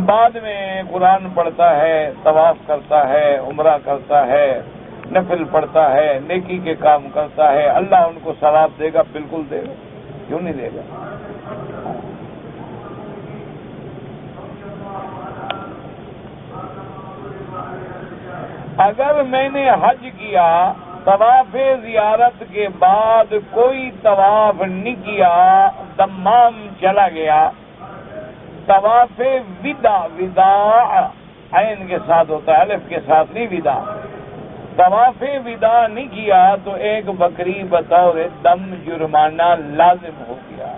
بعد میں قرآن پڑھتا ہے، طواف کرتا ہے، عمرہ کرتا ہے، نفل پڑھتا ہے، نیکی کے کام کرتا ہے، اللہ ان کو ثواب دے گا، بالکل دے گا، کیوں نہیں دے گا؟ اگر میں نے حج کیا، طواف زیارت کے بعد کوئی طواف نہیں کیا، دمام چلا گیا، طواف وداع عین کے ساتھ ہوتا ہے، الف کے ساتھ نہیں، وداع، طواف وداع نہیں کیا تو ایک بکری بطور دم جرمانہ لازم ہو گیا،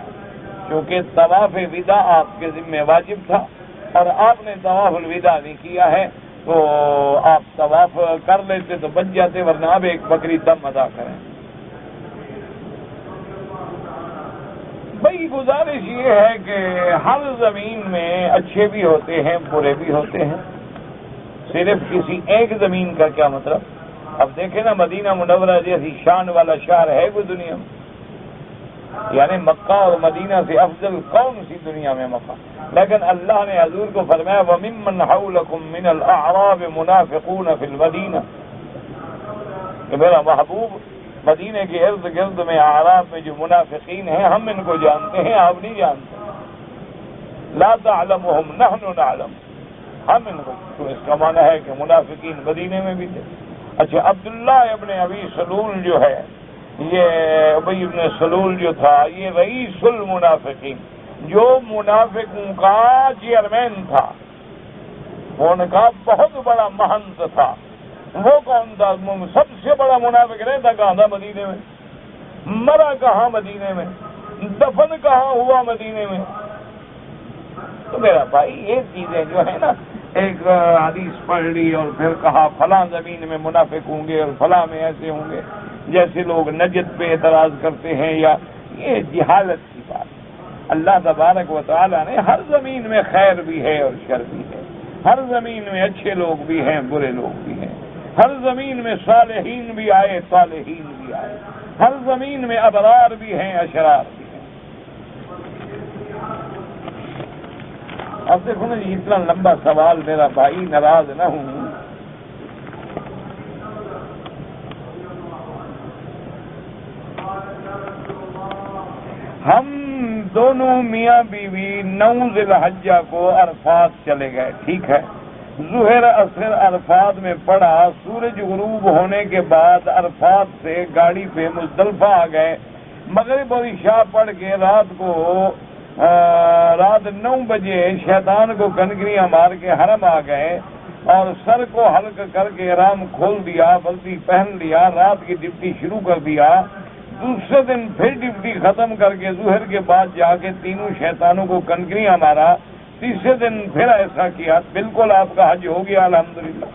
کیونکہ طواف وداع آپ کے ذمہ واجب تھا اور آپ نے طواف الوداع نہیں کیا ہے، تو آپ طواف کر لیتے تو بچ جاتے، ورنہ اب ایک بکری دم ادا کریں۔ بھائی گزارش یہ ہے کہ ہر زمین میں اچھے بھی ہوتے ہیں، برے بھی ہوتے ہیں، صرف کسی ایک زمین کا کیا مطلب؟ اب دیکھیں نا، مدینہ منورہ جیسی شان والا شہر ہے کوئی دنیا میں؟ یعنی مکہ اور مدینہ سے افضل کون سی دنیا میں مکہ؟ لیکن اللہ نے حضور کو فرمایا وَمِمَّنْ حَوْلَكُمْ مِنَ الْأَعْرَابِ مُنَافِقُونَ فِي الْمَدِينَةِ، کہ میرا محبوب مدینے کے ارد گرد میں اعراب میں جو منافقین ہیں ہم ان کو جانتے ہیں، آپ نہیں جانتے، لا تعلمهم نحن نعلم، ہم ان کو، تو اس کا معنی ہے کہ منافقین مدینے میں بھی تھے۔ اچھا، عبداللہ ابن ابی سلول جو ہے، یہ ابی ابن سلول جو تھا، یہ رئیس المنافقین، جو منافقوں کا چیئرمین تھا، ان کا بہت بڑا مہنت تھا، وہ کون تھا؟ سب سے بڑا منافق رہتا کہاں تھا؟ مدینے میں۔ مرا کہاں؟ مدینے میں۔ دفن کہاں ہوا؟ مدینے میں۔ تو میرا بھائی یہ چیزیں جو ہے نا، ایک حدیث پڑھ لی اور پھر کہا فلاں زمین میں منافق ہوں گے اور فلاں میں ایسے ہوں گے، جیسے لوگ نجد پہ اعتراض کرتے ہیں، یا یہ جہالت کی بات۔ اللہ تبارک و تعالیٰ نے ہر زمین میں خیر بھی ہے اور شر بھی ہے، ہر زمین میں اچھے لوگ بھی ہیں، برے لوگ بھی ہیں، ہر زمین میں صالحین بھی آئے، صالحین بھی آئے، ہر زمین میں ابرار بھی ہیں، اشرار بھی ہیں۔ اب دیکھو نا جی، اتنا لمبا سوال، میرا بھائی ناراض نہ ہوں، ہم دونوں میاں بیوی 9 ذی الحجہ کو عرفات چلے گئے، ٹھیک ہے، ظہر اثر عرفات میں پڑا، سورج غروب ہونے کے بعد عرفات سے گاڑی پہ مزدلفہ آ گئے، مغرب اور عشاء پڑھ کے رات 9 بجے شیطان کو کنکریاں مار کے حرم آ گئے اور سر کو حلق کر کے احرام کھول دیا، وردی پہن لیا، رات کی ڈیوٹی شروع کر دیا، دوسرے دن پھر ڈیوٹی ختم کر کے ظہر کے بعد جا کے تینوں شیطانوں کو کنکریاں مارا، تیسرے دن پھر ایسا کیا، بالکل آپ کا حج ہو گیا الحمدللہ،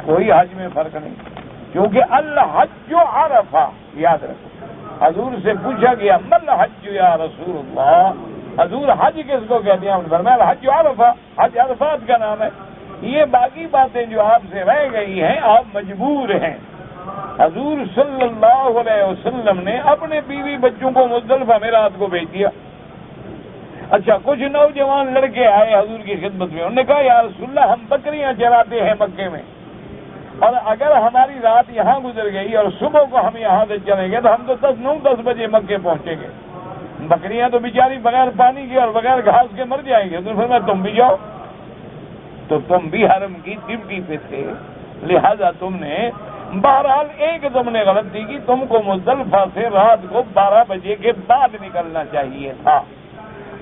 کوئی حج میں فرق نہیں، کیونکہ الحج عرفہ، یاد رکھو، حضور سے پوچھا گیا مل حج یا رسول اللہ، حضور حج کس کو کہتے ہیں؟ فرمایا الحج عرفہ، حج عرفات کا نام ہے۔ یہ باقی باتیں جو آپ سے رہ گئی ہیں آپ مجبور ہیں۔ حضور صلی اللہ علیہ وسلم نے اپنے بیوی بچوں کو مزدلفہ میں رات کو بھیج دیا۔ اچھا، کچھ نوجوان لڑکے آئے حضور کی خدمت میں، انہوں نے کہا یا رسول اللہ ہم بکریاں چراتے ہیں مکے میں، اور اگر ہماری رات یہاں گزر گئی اور صبح کو ہم یہاں سے چلیں گے تو ہم تو 9-10 بجے مکے پہنچیں گے. بکریاں تو بیچاری بغیر پانی کے اور بغیر گھاس کے مر جائیں گے. تو پھر تم بھی جاؤ. تو تم بھی حرم کی ڈیوٹی پہ تھے، لہذا تم نے بہرحال ایک تم نے غلطی کی، تم کو مزدلفہ سے رات کو 12 بجے کے بعد نکلنا چاہیے تھا،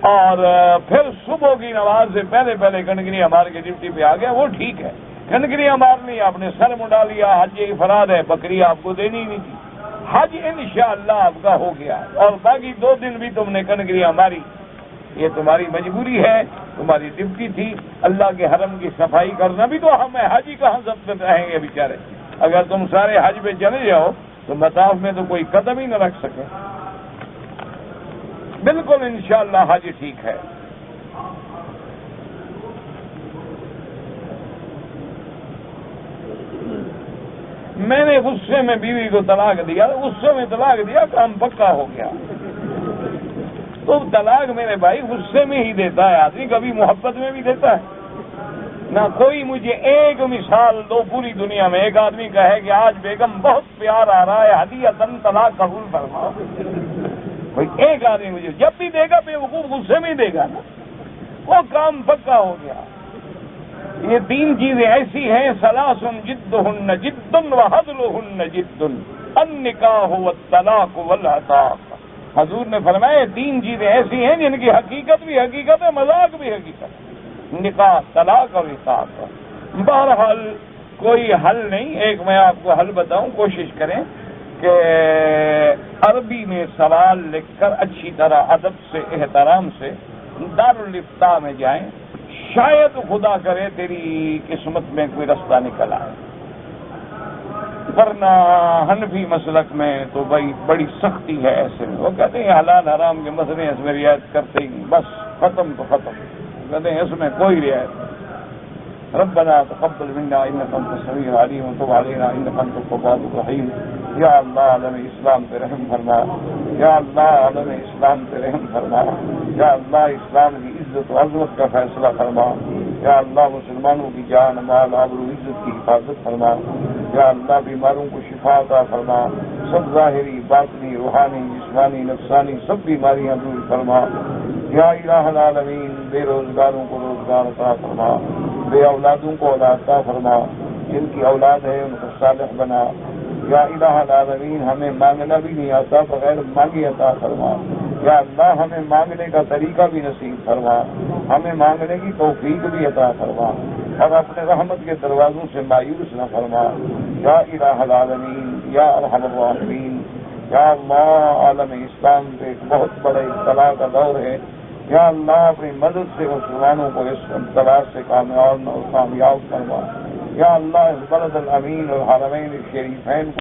اور پھر صبح کی نماز سے پہلے کنکریاں مار کے ڈیوٹی پہ آ گیا. وہ ٹھیک ہے، کنکریاں مار لی، آپ نے سر مڈا لیا، حج افراد ہے، بکری آپ کو دینی نہیں تھی. حج انشاءاللہ آپ کا ہو گیا، اور باقی 2 دن بھی تم نے کنکریاں ماری. یہ تمہاری مجبوری ہے، تمہاری ڈیوٹی تھی. اللہ کے حرم کی صفائی کرنا بھی تو ہم حج ہی کہاں سب رہیں گے بیچارے. اگر تم سارے حج پہ چلے جاؤ تو مطاف میں تو کوئی قدم ہی نہ رکھ سکے. بالکل انشاءاللہ حج ٹھیک ہے. میں نے غصے میں بیوی کو طلاق دیا، غصے میں طلاق دیا، کام پکا ہو گیا. تو طلاق میرے بھائی غصے میں ہی دیتا ہے آدمی، کبھی محبت میں بھی دیتا ہے نہ. کوئی مجھے ایک مثال دو پوری دنیا میں، ایک آدمی کہے کہ آج بیگم بہت پیار آ رہا ہے، ہدیۃً طلاق قبول فرماؤ. کوئی ایک آدمی مجھے جب بھی دے گا بے وقوف غصے میں ہی دے گا نا. وہ کام پکا ہو گیا. یہ 3 چیزیں ایسی ہیں، ثلاث جدہن جد وہزلہن جد، النکاح والطلاق والعتاق. حضور نے فرمایا 3 چیزیں ایسی ہیں جن کی حقیقت بھی حقیقت ہے، مذاق بھی حقیقت ہے، نکاح، طلاق اور عتاق. بہرحال کوئی حل نہیں. ایک میں آپ کو حل بتاؤں، کوشش کریں کہ عربی میں سوال لکھ کر اچھی طرح ادب سے احترام سے دارالفتاء میں جائیں. شاید خدا کرے تیری قسمت میں کوئی رستہ نکل آئے. ورنہ حنفی مسلک میں تو بھائی بڑی سختی ہے ایسے میں. وہ کہتے ہیں حلال حرام کے مسئلے اس میں رعایت کرتے ہی بس ختم تو ختم. کہتے ہیں اس میں کوئی رعایت نہیں. ربنا تقبل منا انك انت السميع العليم وتب علينا انك انت التواب الرحيم. یا اللہ عالم اسلام پہ رحم فرما، یا اللہ عالم اسلام پہ رحم فرما، یا اللہ اسلام کی عزت و عظمت کا فیصلہ فرما، یا اللہ مسلمانوں کی جان مال آبرو عزت کی حفاظت فرما، یا اللہ بیماروں کو شفا عطا فرما، سب ظاہری باطنی روحانی جسمانی نفسانی سب بیماریاں دور فرما. یا الہ العالمین بے روزگاروں کو روزگار عطا فرما، بے اولادوں کو اولاد عطا فرما، جن کی اولاد ہے ان کو صالح بنا. یا الہ العالمین ہمیں مانگنا بھی نہیں آتا، بغیر مانگے عطا فرما. یا اللہ ہمیں مانگنے کا طریقہ بھی نصیب فرما، ہمیں مانگنے کی توفیق بھی عطا فرما، اور اپنے رحمت کے دروازوں سے مایوس نہ فرما. یا الہ العالمین یا ارحم الراحمین. یا اللہ عالم اسلام پہ ایک بہت بڑا ابتلا کا دور ہے. یا اللہ اپنی مدد سے مسلمانوں کو اس ابتلا سے کامیاب فرما. یا اللہ اس بلد الامین اور حرمین الشریفین کو